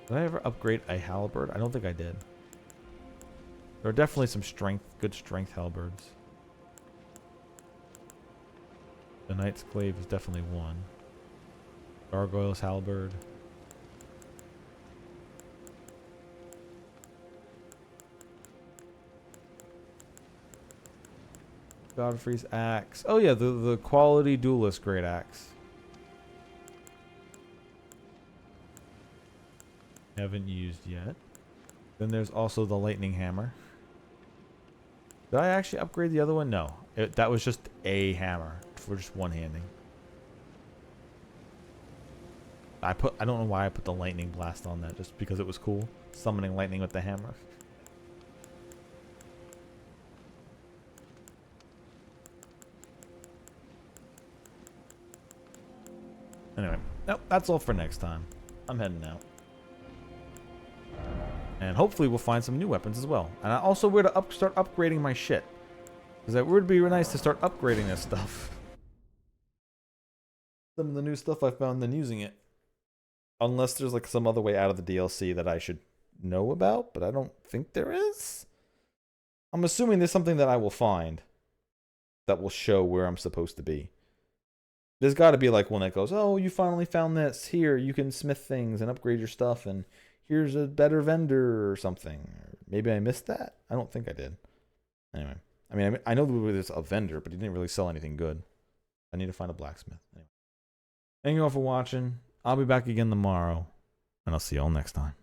Did I ever upgrade a halberd? I don't think I did. There are definitely some good strength halberds. The Knight's Glaive is definitely one. Gargoyle's halberd. Godfrey's axe. Oh yeah, the quality duelist great axe. Haven't used yet. Then there's also the lightning hammer. Did I actually upgrade the other one? No. That was just a hammer for just one-handing. I don't know why I put the lightning blast on that, just because it was cool. Summoning lightning with the hammer. Anyway, nope, that's all for next time. I'm heading out. And hopefully we'll find some new weapons as well. And I also would start upgrading my shit, because it would be nice to start upgrading this stuff. Some of the new stuff I found, then using it. Unless there's like some other way out of the DLC that I should know about, but I don't think there is. I'm assuming there's something that I will find that will show where I'm supposed to be. There's got to be like one that goes, oh, you finally found this. Here, you can smith things and upgrade your stuff, and here's a better vendor or something. Maybe I missed that? I don't think I did. Anyway. I mean, I know there's a vendor, but he didn't really sell anything good. I need to find a blacksmith. Anyway. Thank you all for watching. I'll be back again tomorrow, and I'll see you all next time.